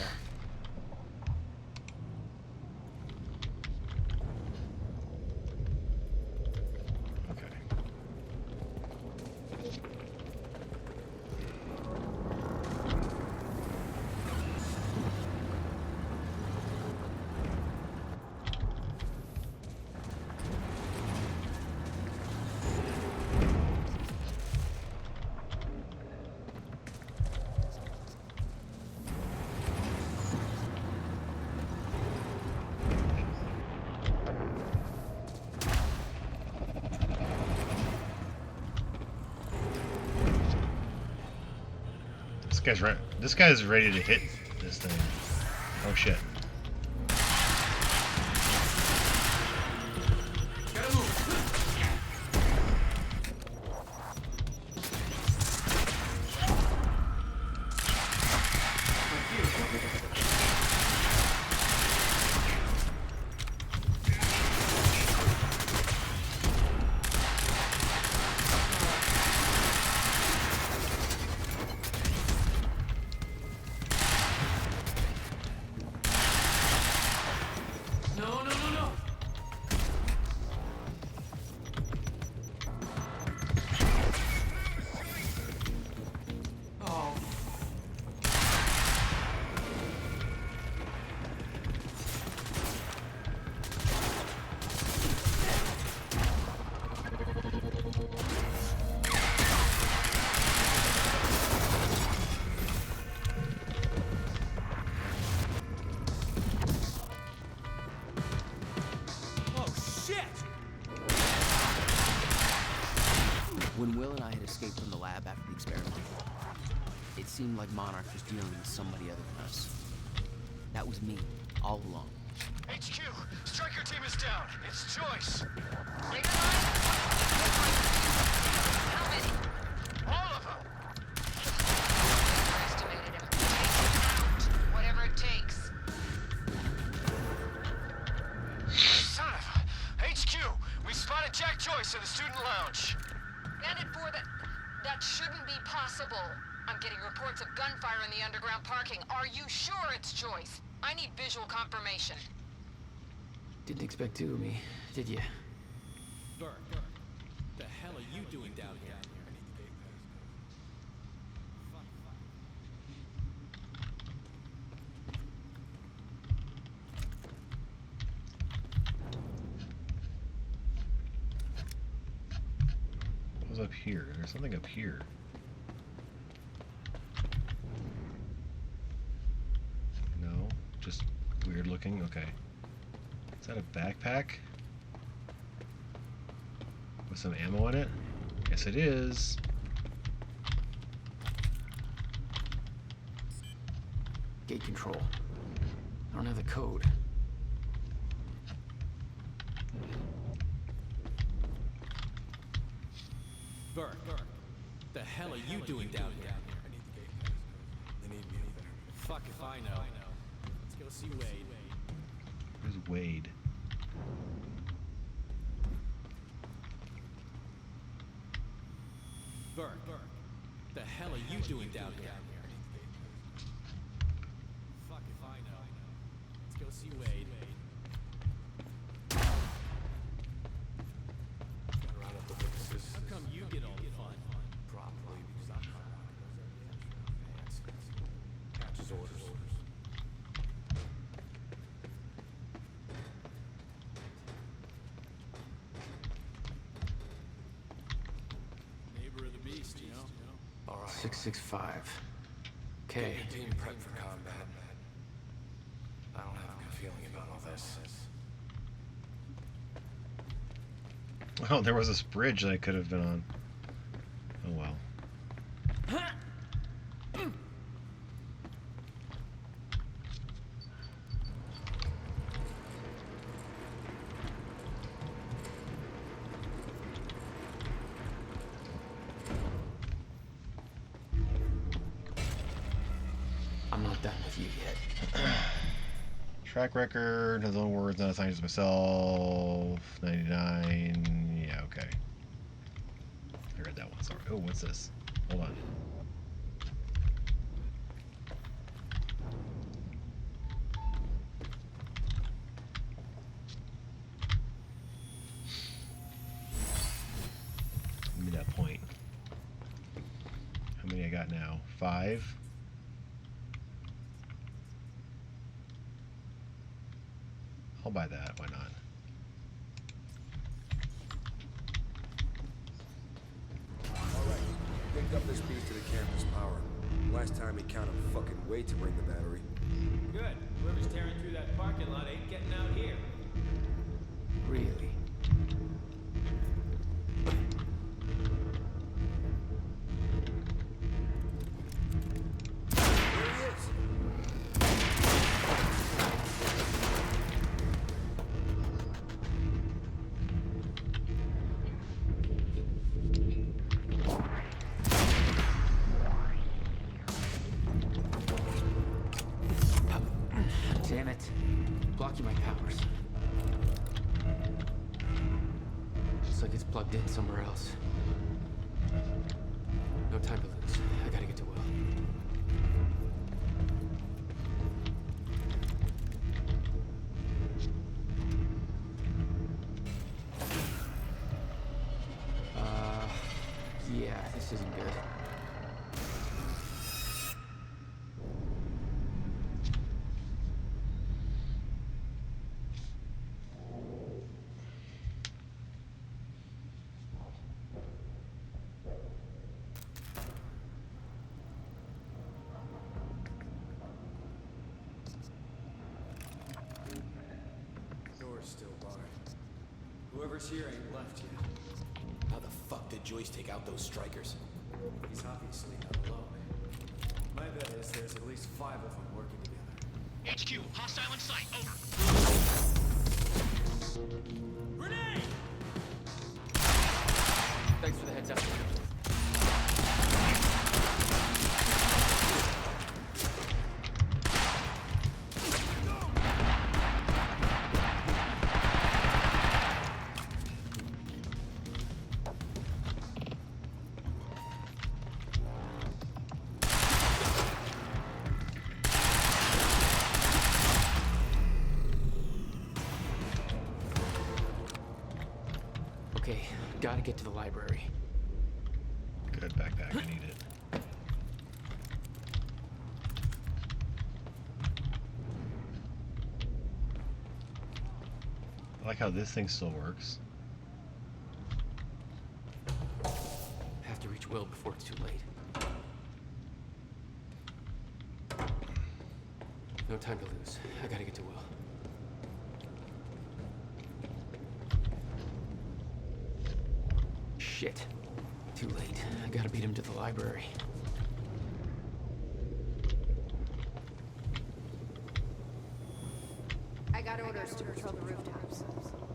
This guy's ready to hit this thing. Oh shit. When Will and I had escaped from the lab after the experiment, it seemed like Monarch was dealing with somebody other than us. That was me, all along. HQ, Striker team is down. It's Joyce. How many? All of them. Estimated him. Take him out. Whatever it takes. Son of a... HQ, we spotted Jack Joyce in the student lounge. Bandit 4, that shouldn't be possible. I'm getting reports of gunfire in the underground parking. Are you sure it's Joyce? I need visual confirmation. Didn't expect two of me, did you? Burke, the hell are you doing down here? What was up here? There's something up here. No, just weird looking. Okay. Is that a backpack? With some ammo in it? Yes, it is. Gate control. I don't have the code. Burke, the hell are you doing down here? They need me over there. Fuck if I know. Let's go see Wade. Where's Wade? Burke, the hell are you doing down here? Fuck if I know. Let's go see Wade. Gotta round up the witnesses. How come you get all the fun? Probably because I'm Catches orders. Neighbor of the beast, you know? All right. 665. Okay. Get your team prepped for combat. I don't have a good feeling about all this. Oh, there was this bridge that I could have been on. Oh well. I'm not done with you yet. Track record, his own words, not assigned to myself. 99. Yeah, okay. I read that one. Sorry. Oh, what's this? Hold on. Give me that point. How many I got now? 5. I'll buy that. Why not? Alright, picked up this piece to the campus power. Last time he counted fucking way to bring the battery. Good. Whoever's tearing through that parking lot ain't getting out here. Really? Looks like it's plugged in somewhere else. No time to lose. I gotta get to Will. Yeah, this isn't good. Door's still barred. Whoever's here ain't left yet. How the fuck did Joyce take out those strikers? He's obviously not alone. My bet is there's at least 5 of them working together. HQ, hostile in sight, over. Grenade! Thanks for the heads up. Okay, gotta get to the library. Good backpack, I need it. I like how this thing still works. Have to reach Will before it's too late. No time to lose. I gotta get to Will. Shit. Too late. I gotta beat him to the library. I got orders to patrol the rooftops.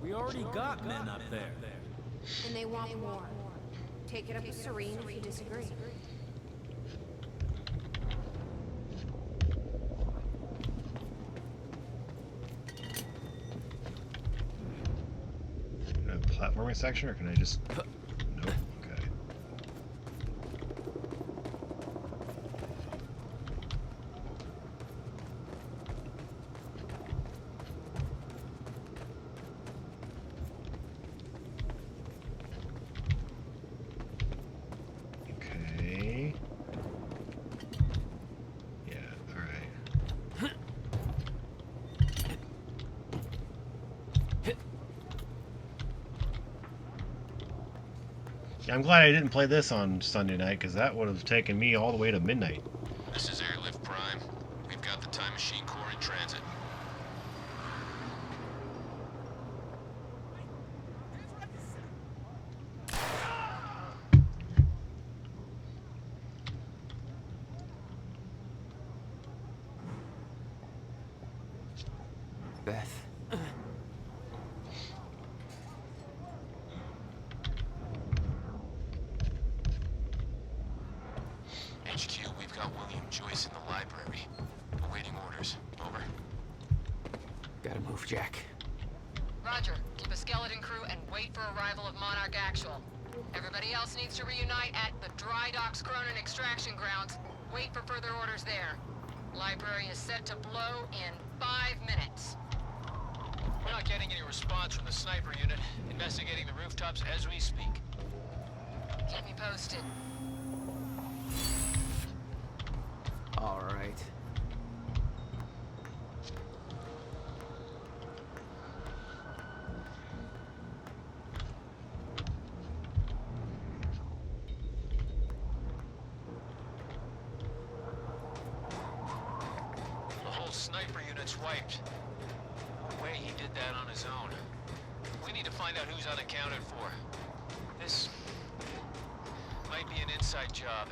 We already got men up there. And they want more. Take it up with Serene if you disagree. Can I have a platforming section, or can I just... Nope, okay. Okay. Yeah, alright. Yeah, I'm glad I didn't play this on Sunday night, because that would have taken me all the way to midnight. This is Airlift Prime. We've got the Time Machine Core in transit. Beth. HQ, we've got William Joyce in the library. Awaiting orders. Over. Gotta move, Jack. Roger. Keep a skeleton crew and wait for arrival of Monarch Actual. Everybody else needs to reunite at the Dry Docks Cronin extraction grounds. Wait for further orders there. Library is set to blow in 5 minutes. We're not getting any response from the sniper unit. Investigating the rooftops as we speak. Keep me posted. All right. The whole sniper unit's wiped. No way he did that on his own. We need to find out who's unaccounted for. This might be an inside job.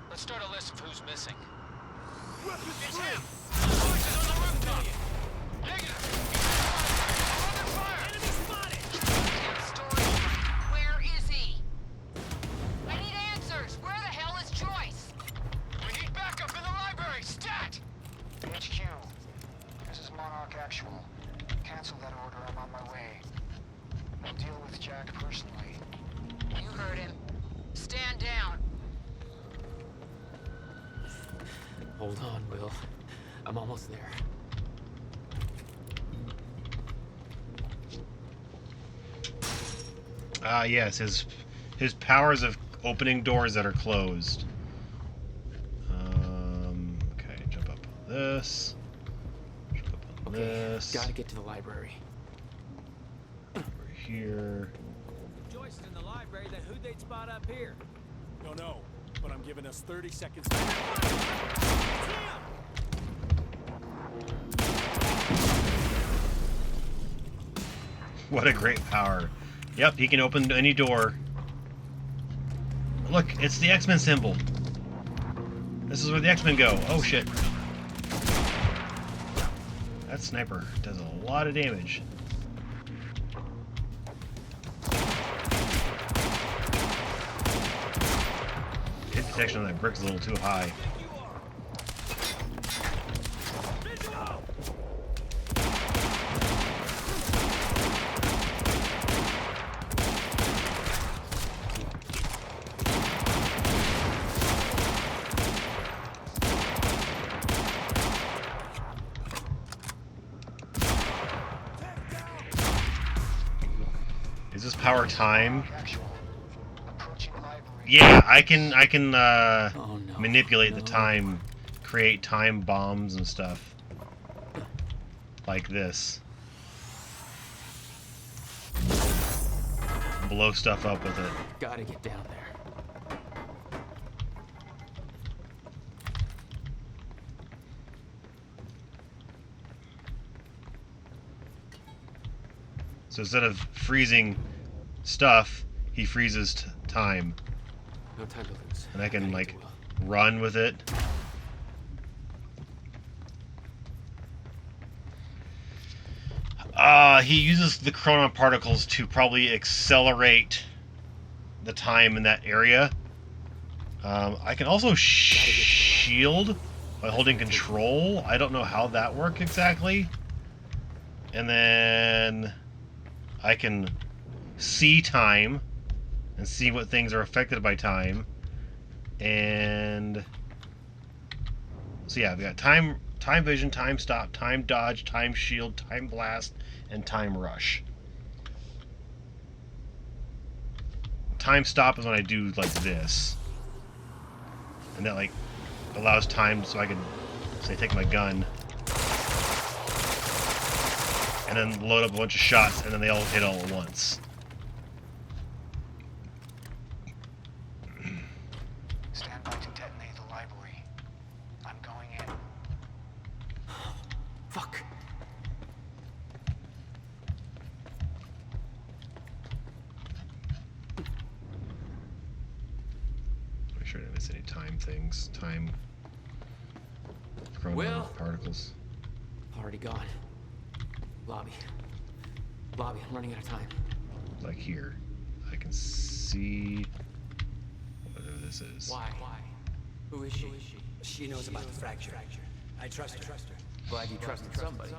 Let's start a list of who's missing. It's him! Joyce is on the rooftop! Negative! Under fire! Enemy spotted! Story. Where is he? I need answers. Where the hell is Joyce? We need backup in the library! Stat! HQ, this is Monarch Actual. Cancel that order, I'm on my way. I'll deal with Jack personally. You heard him. Stand down. Hold on, Will. I'm almost there. Yes, his powers of opening doors that are closed. Okay, jump up on this. Jump up on this. Gotta get to the library. Over here. Joyce is in the library, then who'd they spot up here? Don't know, but I'm giving us 30 seconds. What a great power. Yep, he can open any door. Look, it's the X-Men symbol. This is where the X-Men go. Oh, shit. That sniper does a lot of damage. Hit detection on that brick's a little too high. Is this power time? Yeah, I can manipulate the time, create time bombs and stuff. Like this. Blow stuff up with it. Gotta get down there. So instead of freezing stuff, he freezes time. No time to lose. And I can, like, run with it. He uses the chronon particles to probably accelerate the time in that area. I can also shield by holding control. I don't know how that works exactly. And then I can see time and see what things are affected by time. And so yeah, we got time vision, time stop, time dodge, time shield, time blast, and time rush. Time stop is when I do like this. And that like allows time so I can say take my gun and then load up a bunch of shots and then they all hit all at once. Stand by to detonate the library. I'm going in. Fuck. Make sure I didn't miss any time things. Time. Chronon particles. Already gone. Lobby. Lobby, I'm running out of time. Like here. I can see whatever this is. Why? Who is she? She knows about the fracture. I trust her. Glad you trusted somebody.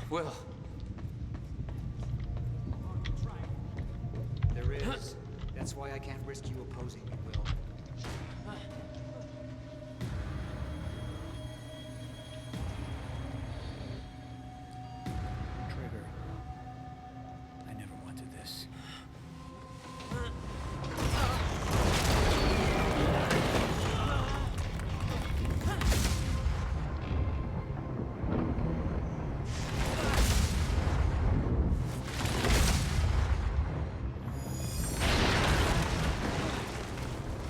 Will. There is. That's why I can't risk you opposing me, Will. Trigger. I never wanted this.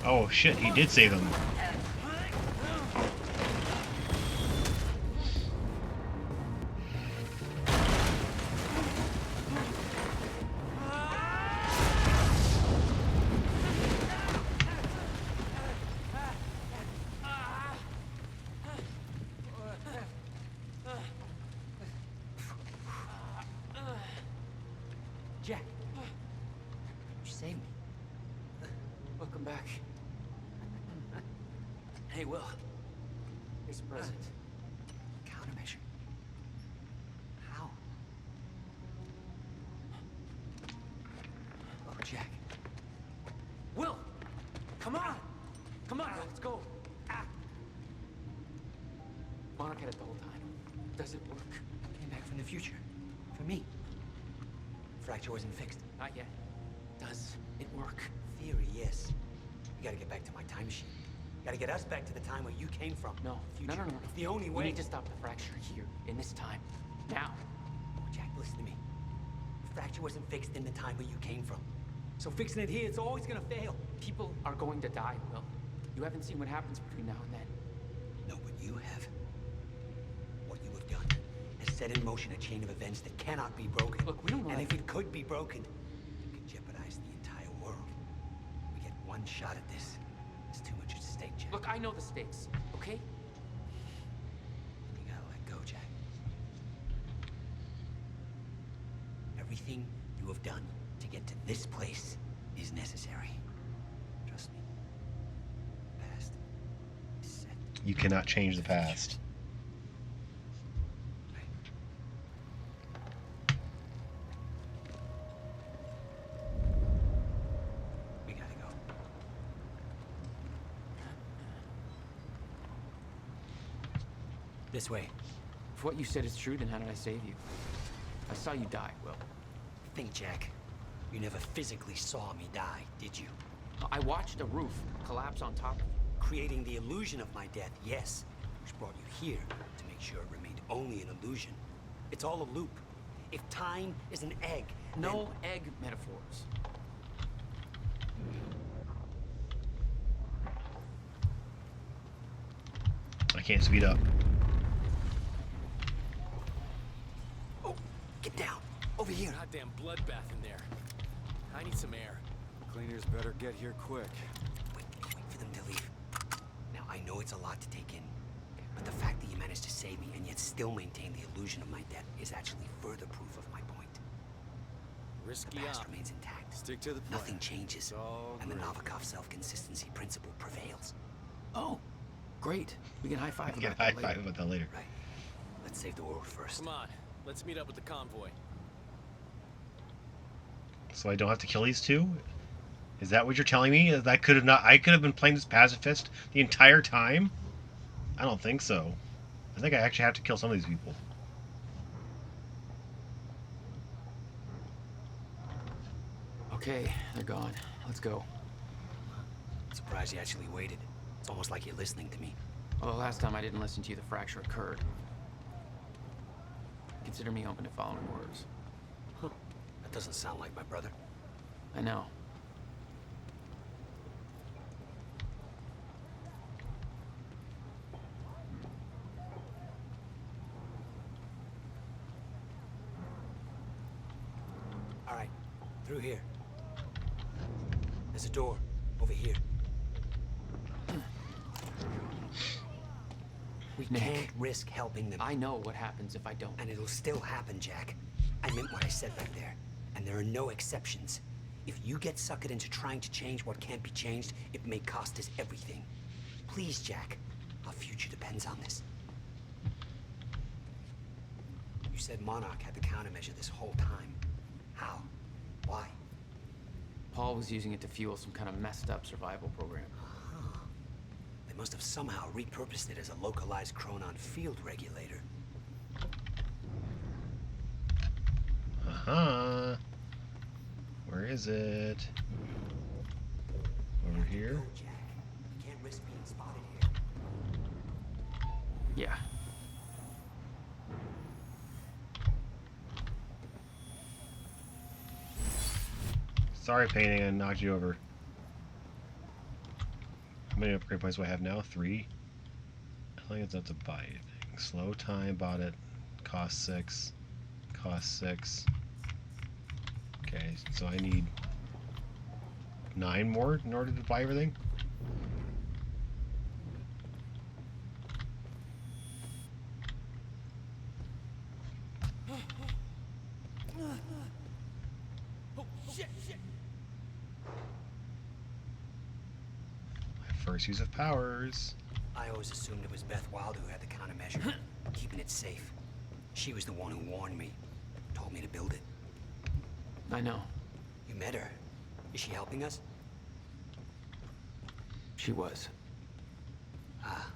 Oh shit, he did save him. Jack. You saved me. Welcome back. Hey, Will. Here's a present. Countermeasure. How? Oh, Jack. Will! Come on! Come on, let's go. Monarch had it the whole time. Does it work? Came back from the future. For me. Fracture wasn't fixed. Not yet. Does it work? Theory, yes. You gotta get back to my time machine. Gotta get us back to the time where you came from. No. Future. No. It's the only way. We need to stop the fracture here, in this time. Now. Oh, Jack, listen to me. The fracture wasn't fixed in the time where you came from. So fixing it here, it's always gonna fail. People are going to die, Will. You haven't seen what happens between now and then. No, but you have. What you have done has set in motion a chain of events that cannot be broken. Look, we don't know. And if it could be broken, it could jeopardize the entire world. We get one shot at this. There's too much at stake, Jack. Look, I know the stakes, okay? You gotta let go, Jack. Everything you have done to get to this place is necessary. Trust me. Past is set. You cannot change the past. We gotta go. This way. If what you said is true, then how did I save you? I saw you die, Will. Think, Jack. You never physically saw me die, did you? I watched a roof collapse on top of you. Creating the illusion of my death, yes. Which brought you here to make sure it remained only an illusion. It's all a loop. If time is an egg, no egg metaphors. I can't speed up. Oh, get down. Over here. Goddamn bloodbath in there. I need some air. Cleaners better get here quick. Wait for them to leave. Now, I know it's a lot to take in, but the fact that you managed to save me and yet still maintain the illusion of my death is actually further proof of my point. Risky The past op. remains intact. Stick to the plan. Nothing changes, and the Novikov self-consistency principle prevails. Oh, great. We can high-five Yeah, about that high later. five about that later. Right. Let's save the world first. Come on, let's meet up with the convoy. So I don't have to kill these two? Is that what you're telling me? That I could have been playing this pacifist the entire time? I don't think so. I think I actually have to kill some of these people. Okay, they're gone. Let's go. Surprised you actually waited. It's almost like you're listening to me. Well, the last time I didn't listen to you, the fracture occurred. Consider me open to following orders. Huh. That doesn't sound like my brother. I know. All right, through here. There's a door over here. We can't risk helping them. I know what happens if I don't. And it'll still happen, Jack. I meant what I said back there. And there are no exceptions. If you get suckered into trying to change what can't be changed, it may cost us everything. Please, Jack. Our future depends on this. You said Monarch had the countermeasure this whole time. How? Why? Paul was using it to fuel some kind of messed up survival program. They must have somehow repurposed it as a localized Chronon field regulator. Uh-huh. Where is it? Over here? No, Jack. You can't risk being spotted here. Yeah. Sorry, painting, I knocked you over. How many upgrade points do I have now? 3. I think it's up to buy anything. Slow time, bought it. Cost 6. Cost 6. Okay, so I need 9 more in order to buy everything? First use of powers. I always assumed it was Beth Wilder who had the countermeasure, keeping it safe. She was the one who warned me, told me to build it. I know. You met her. Is she helping us? She was. Ah,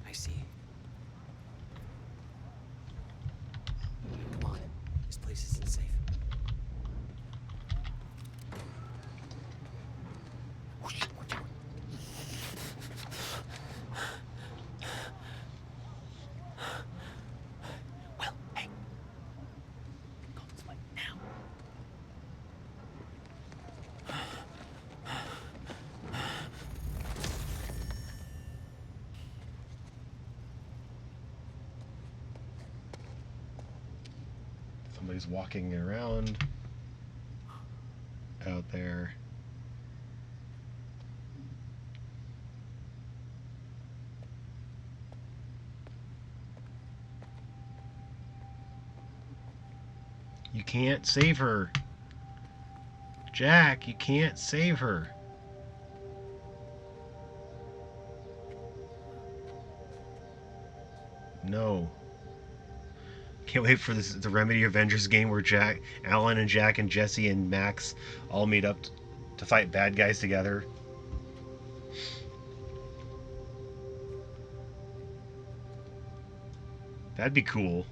I see. Come on, this place isn't safe. Well, hey. Go this way now. Somebody's walking around out there. You can't save her. Jack, you can't save her. No. Can't wait for the Remedy Avengers game where Alan and Jack and Jesse and Max all meet up to fight bad guys together. That'd be cool.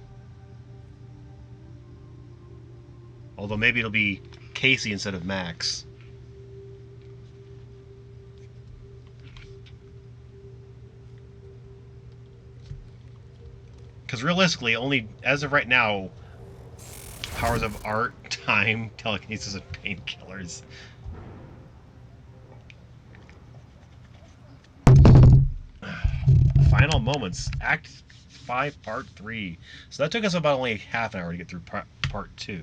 Although maybe it'll be Casey instead of Max. Because realistically, only as of right now, powers of art, time, telekinesis, and painkillers. Final moments, Act 5, Part 3. So that took us about only half an hour to get through Part 2.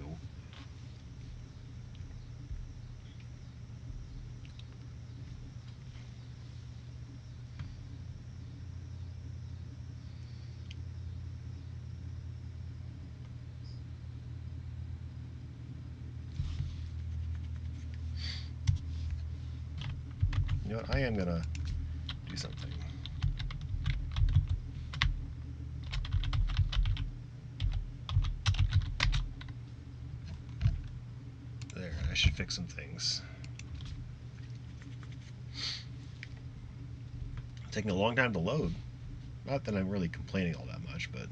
You know what? I am gonna do something. There, I should fix some things. It's taking a long time to load. Not that I'm really complaining all that much, but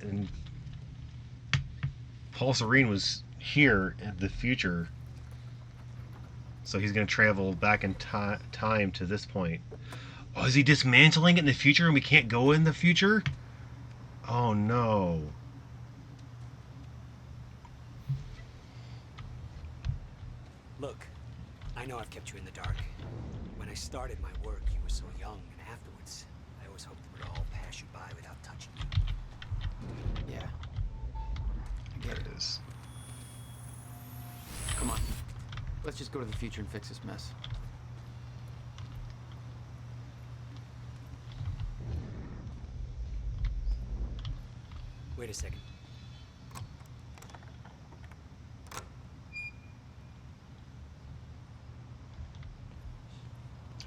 and Paul Serene was here in the future, so he's going to travel back in time to this point. Oh, is he dismantling it in the future and we can't go in the future? Oh no. Look, I know I've kept you in the dark. When I started my work, you were so young, and afterwards, I always hoped it would all pass you by without touching you. Yeah. There it is. Come on. Let's just go to the future and fix this mess. Wait a second.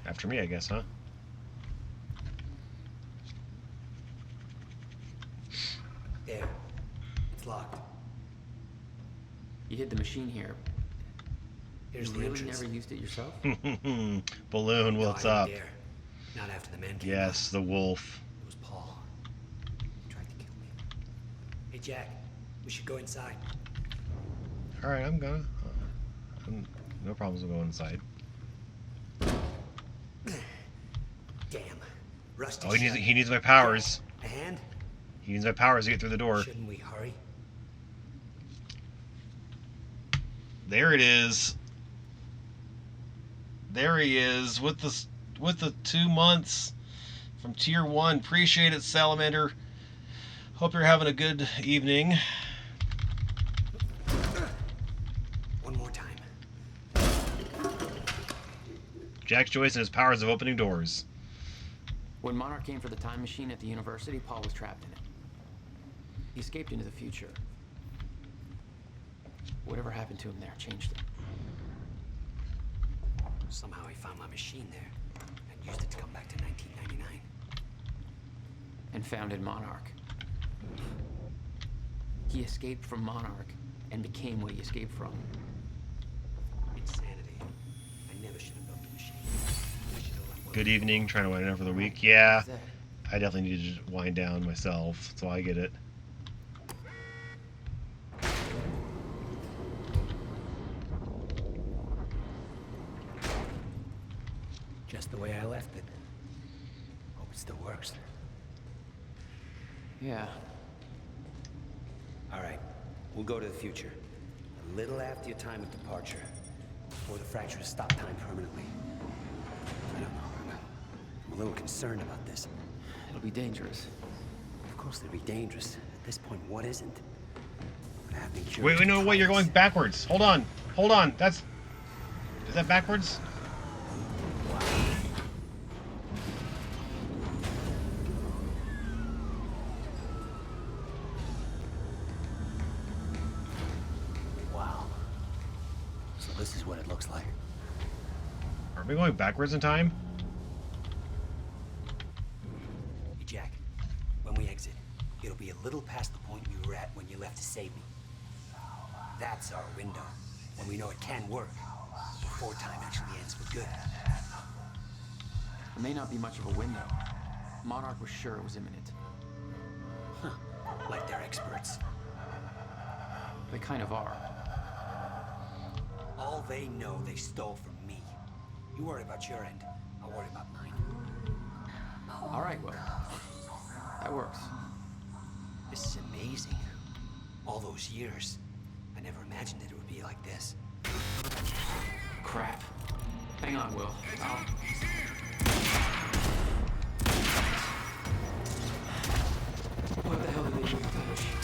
After me, I guess, huh? There. It's locked. You hid the machine here. Here's you the really entrance. never used it yourself? Balloon, No, what's I up? didn't dare. Not after the men came. Yes, the wolf. It was Paul. He tried to kill me. Hey, Jack. We should go inside. Alright, I'm gonna. No problems with going inside. Damn. Rusty. Oh, he shut. needs my powers. A hand? He needs my powers to get through the door. Shouldn't we hurry? There it is. There he is with the 2 months from Tier 1. Appreciate it, Salamander. Hope you're having a good evening. One more time. Jack Joyce and his powers of opening doors. When Monarch came for the time machine at the university, Paul was trapped in it. He escaped into the future. Whatever happened to him there changed him. Somehow he found my machine there and used it to come back to 1999. And founded Monarch. He escaped from Monarch and became what he escaped from. Insanity. I never should have built the machine. I should have let Good evening. Trying to wind down for the week. Yeah, I definitely need to wind down myself, so I get it. Just the way I left it. Hope it still works. Yeah. All right, we'll go to the future. A little after your time of departure. Before the fractures stop time permanently. I don't know. I'm a little concerned about this. It'll be dangerous. Of course it'll be dangerous. At this point, what isn't? Wait, no, wait, you're going backwards. Hold on. Hold on. Is that backwards? Wow. So this is what it looks like. Are we going backwards in time? Hey, Jack. When we exit, it'll be a little past the point we were at when you left to save me. That's our window, when we know it can work, before time actually ends for good. It may not be much of a window. Monarch was sure it was imminent. Huh. Like they're experts. They kind of are. All they know they stole from me. You worry about your end, I'll worry about mine. All right, well, that works. This is amazing. All those years. I never imagined that it would be like this. Crap. Hang on, Will. What the hell did they do with the machine?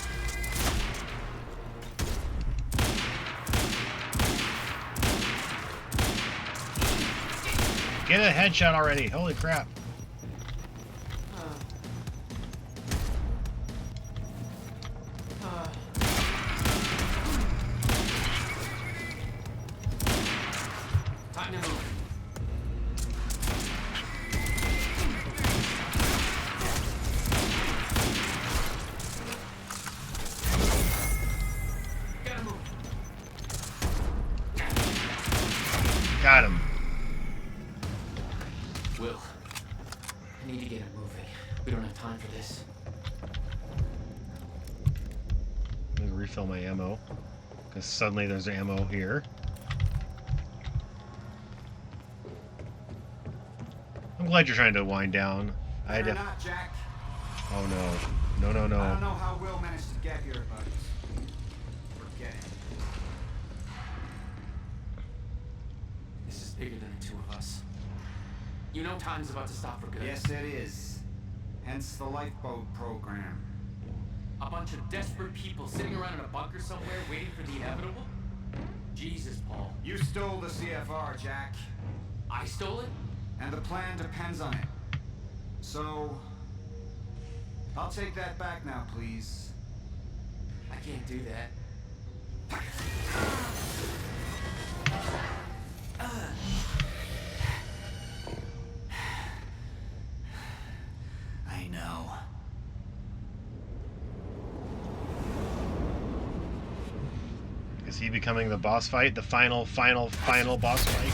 Get a headshot already. Holy crap. Time to move. Gotta move. Got him. Will, I need to get it moving. We don't have time for this. Let me refill my ammo. Because suddenly there's ammo here. I'm glad you're trying to wind down. Better not, Jack. Oh no. No, no, no. I don't know how Will managed to get here, but forget it. This is bigger than the two of us. You know time's about to stop for good. Yes, it is. Hence the lifeboat program. A bunch of desperate people sitting around in a bunker somewhere waiting for the inevitable? Jesus, Paul. You stole the CFR, Jack. I stole it? And the plan depends on it. So, I'll take that back now, please. I can't do that. I know. Is he becoming the boss fight? The final boss fight?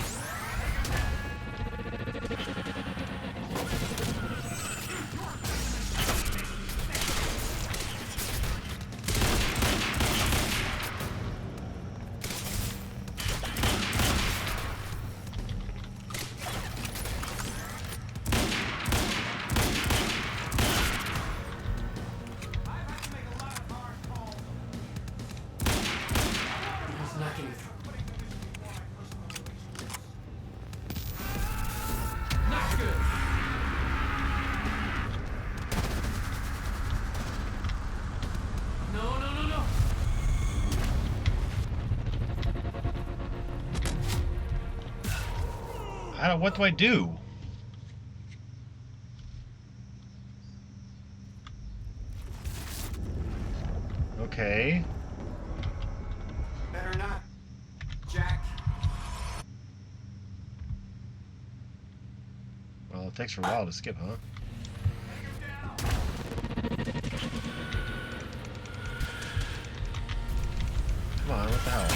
It's not getting through. I don't. What do I do? Okay. Better not, Jack. Well, it takes for a while to skip, huh? Come on, what the hell?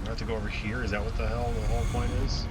I have to go over here? Is that what the hell the whole point is?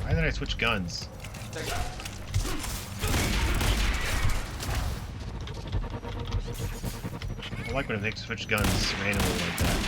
Why did I switch guns? I like when it makes switch guns randomly like that.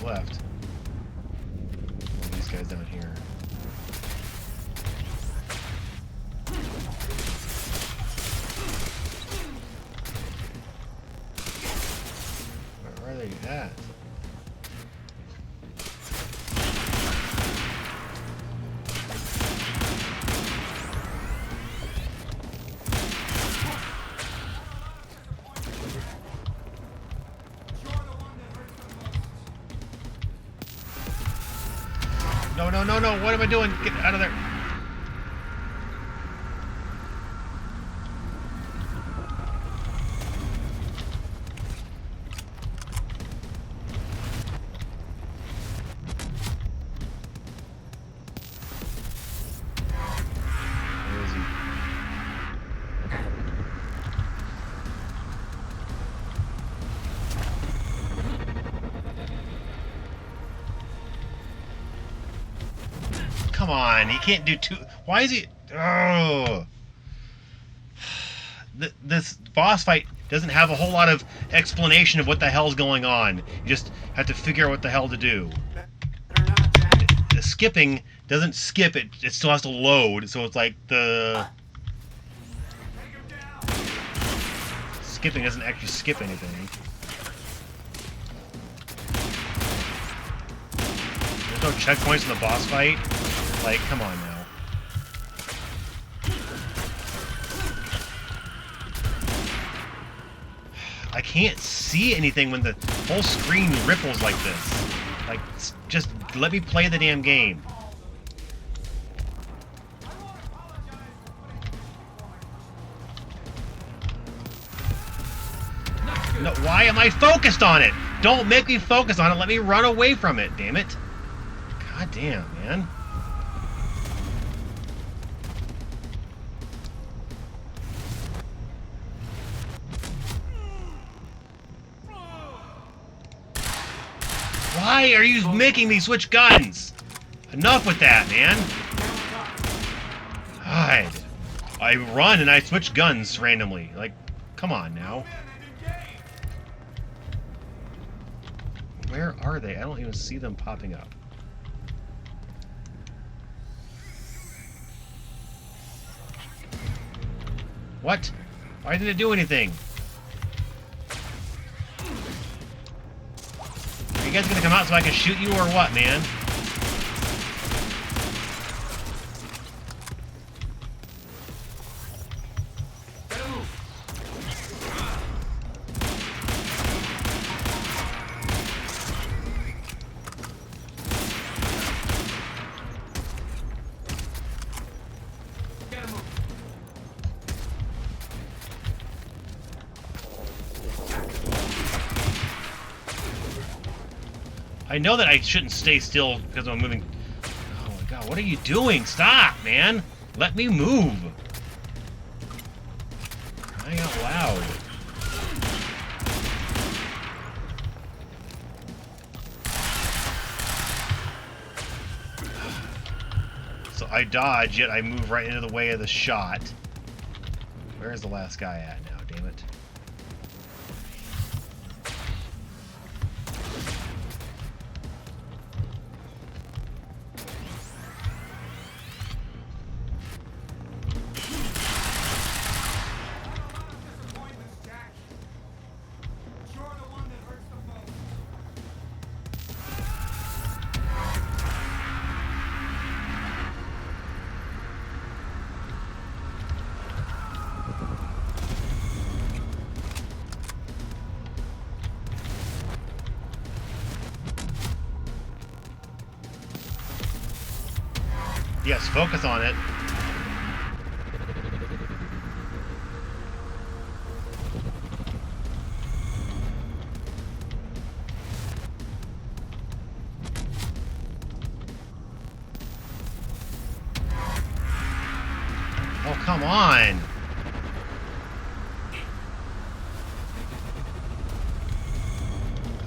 Left. These guys down here. Where are they at? No, no, no, no, what am I doing? Get out of there. Where is he? Come on, he can't do two. Why is he? Oh, this boss fight doesn't have a whole lot of explanation of what the hell's going on. You just have to figure out what the hell to do. The skipping doesn't skip it; it still has to load. So it's like the skipping doesn't actually skip anything. There's no checkpoints in the boss fight. Like, come on now. I can't see anything when the whole screen ripples like this. Like, just let me play the damn game. No, why am I focused on it? Don't make me focus on it. Let me run away from it, damn it. God damn, man. Why are you making me switch guns? Enough with that, man. God. I run and I switch guns randomly. Like, come on now. Where are they? I don't even see them popping up. What? Why didn't it do anything? Are you guys gonna come out so I can shoot you or what, man? I know that I shouldn't stay still because I'm moving. Oh my god, what are you doing? Stop, man! Let me move! Crying out loud. So I dodge, yet I move right into the way of the shot. Where is the last guy at now, damn it? Yes, focus on it. Oh, come on!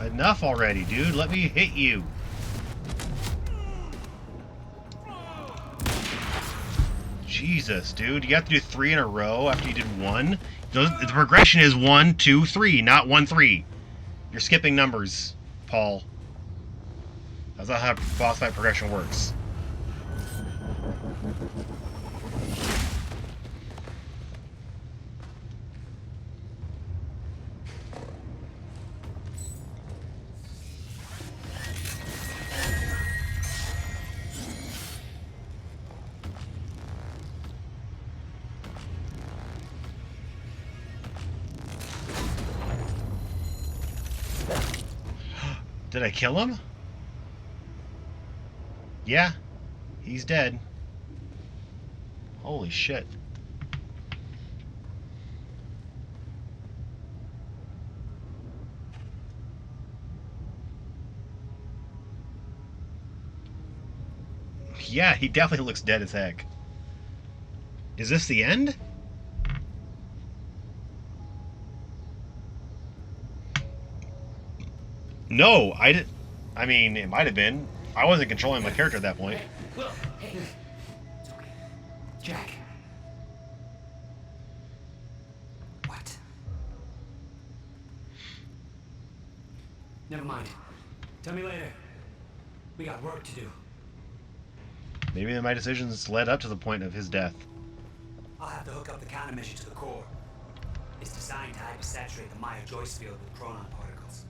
Enough already, dude. Let me hit you. Jesus, dude. You have to do 3 in a row after you did 1? The progression is 1, 2, 3, not 1, 3. You're skipping numbers, Paul. That's not how boss fight progression works. Did I kill him? Yeah, he's dead. Holy shit. Yeah, he definitely looks dead as heck. Is this the end? No, I didn't. I mean, it might have been. I wasn't controlling my character at that point. Hey, it's okay. Jack. What? Never mind. Tell me later. We got work to do. Maybe my decisions led up to the point of his death. I'll have to hook up the countermeasure to the core. It's designed to hypersaturate the Maya Joyce field with chronon particles.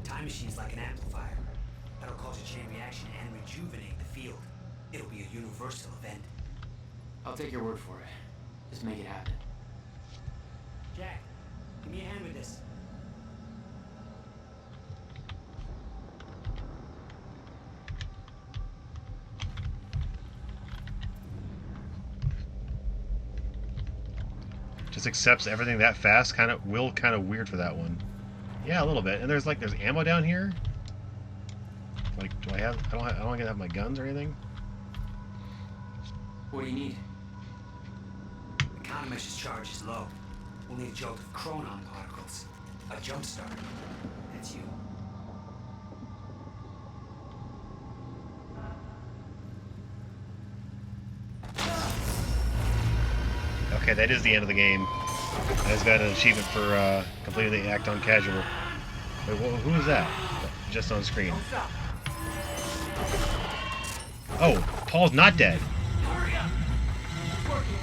The time machine's like an amplifier. That'll cause a chain reaction and rejuvenate the field. It'll be a universal event. I'll take your word for it. Just make it happen. Jack, give me a hand with this. Just accepts everything that fast. Kind of weird for that one. Yeah, a little bit. And there's ammo down here. Like, do I have? I don't have my guns or anything. What do you need? The countermeasure's charge is low. We'll need a jolt of chronon particles. A jump start. That's you. Okay, that is the end of the game. I just got an achievement for completing the act on casual. Wait, who is that? Just on screen. Oh, Paul's not dead. Hurry up! It's working.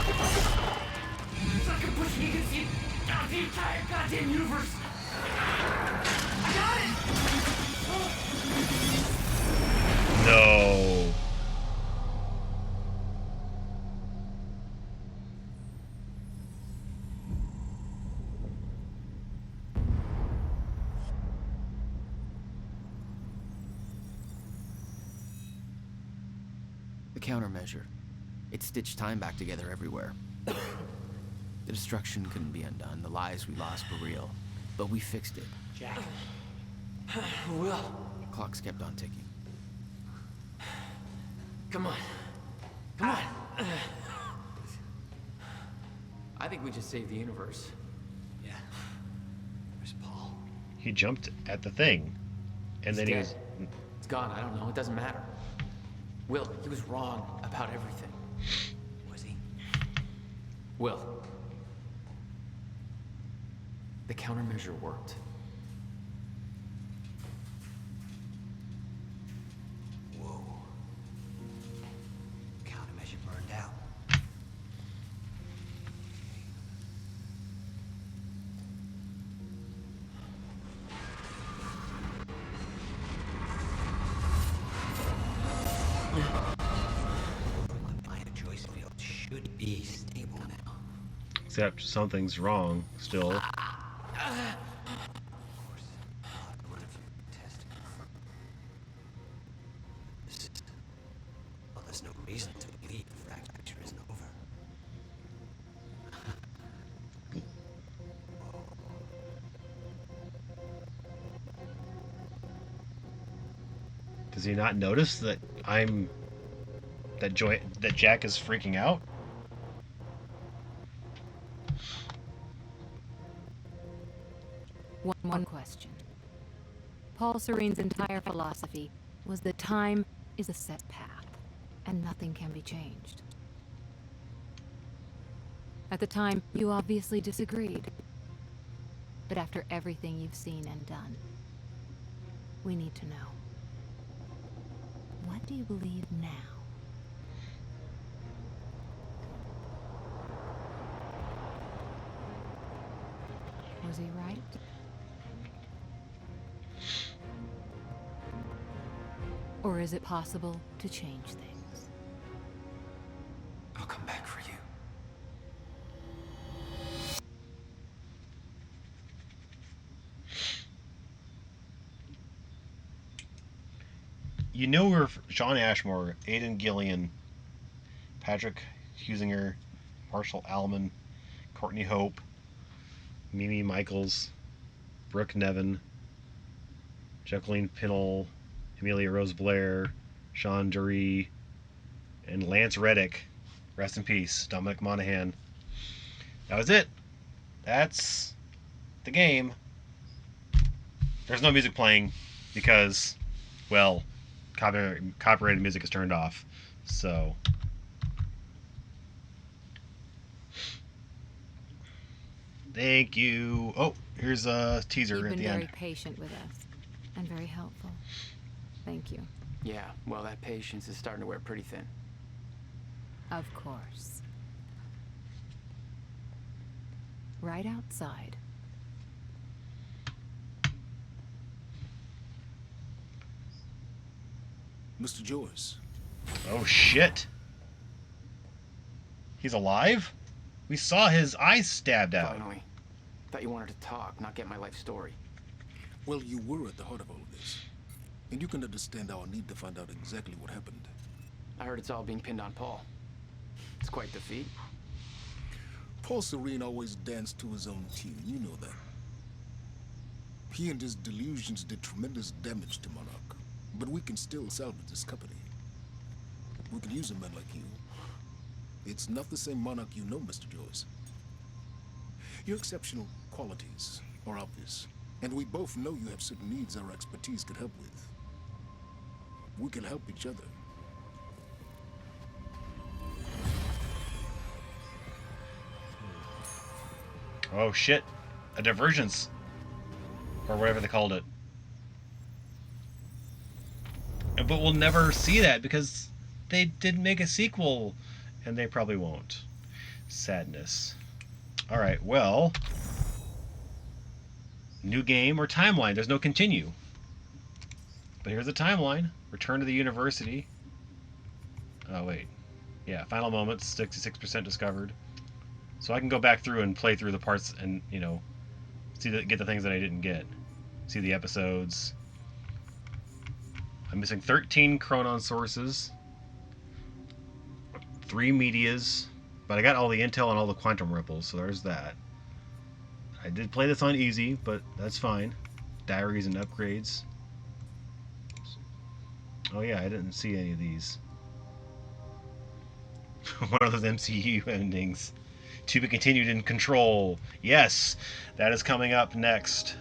It's like I'm pushing against the entire goddamn universe. I got it! No. The countermeasure. It stitched time back together everywhere. The destruction couldn't be undone. The lives we lost were real. But we fixed it. Jack. Will. Clocks kept on ticking. Come on. Come on. I think we just saved the universe. Yeah. Where's Paul? He jumped at the thing. And then he was... It's gone. I don't know. It doesn't matter. Will, he was wrong about everything. Was he? Will. The countermeasure worked. Whoa. Countermeasure burned out. Joyce field should be stable now. Except something's wrong still. Well, there's no reason to believe the fracture isn't over. Does he not notice that that Jack is freaking out? One question. Paul Serene's entire philosophy was that time is a set path, and nothing can be changed. At the time, you obviously disagreed. But after everything you've seen and done, we need to know. What do you believe now? Was he right? Or is it possible to change things? I'll come back for you. You know we're Shawn Ashmore, Aidan Gillian, Patrick Husinger, Marshall Allman, Courtney Hope, Mimi Michaels, Brooke Nevin, Jacqueline Pinnell, Amelia Rose Blair, Sean Dury, and Lance Reddick. Rest in peace, Dominic Monaghan. That was it. That's the game. There's no music playing because, well, copyrighted music is turned off. So thank you. Oh, here's a teaser You've at been the very end. patient with us and very helpful. Thank you. Yeah, well, that patience is starting to wear pretty thin. Of course. Right outside. Mr. Joyce. Oh shit. He's alive? We saw his eyes stabbed out. Finally. Thought you wanted to talk, not get my life story. Well, you were at the heart of all of this. And you can understand our need to find out exactly what happened. I heard it's all being pinned on Paul. It's quite the feat. Paul Serene always danced to his own tune, you know that. He and his delusions did tremendous damage to Monarch, but we can still salvage this company. We can use a man like you. It's not the same Monarch you know, Mr. Joyce. Your exceptional qualities are obvious, and we both know you have certain needs our expertise could help with. We can help each other. Oh shit. A divergence. Or whatever they called it. But we'll never see that because they didn't make a sequel. And they probably won't. Sadness. Alright, well... New game or timeline. There's no continue. But here's the timeline. Return to the university. Oh, wait. Yeah, final moments, 66% discovered. So I can go back through and play through the parts and, you know, get the things that I didn't get. See the episodes. I'm missing 13 Chronon sources. 3 medias. But I got all the intel and all the quantum ripples, so there's that. I did play this on easy, but that's fine. Diaries and upgrades. Oh yeah, I didn't see any of these. One of those MCU endings. To be continued in Control. Yes, that is coming up next.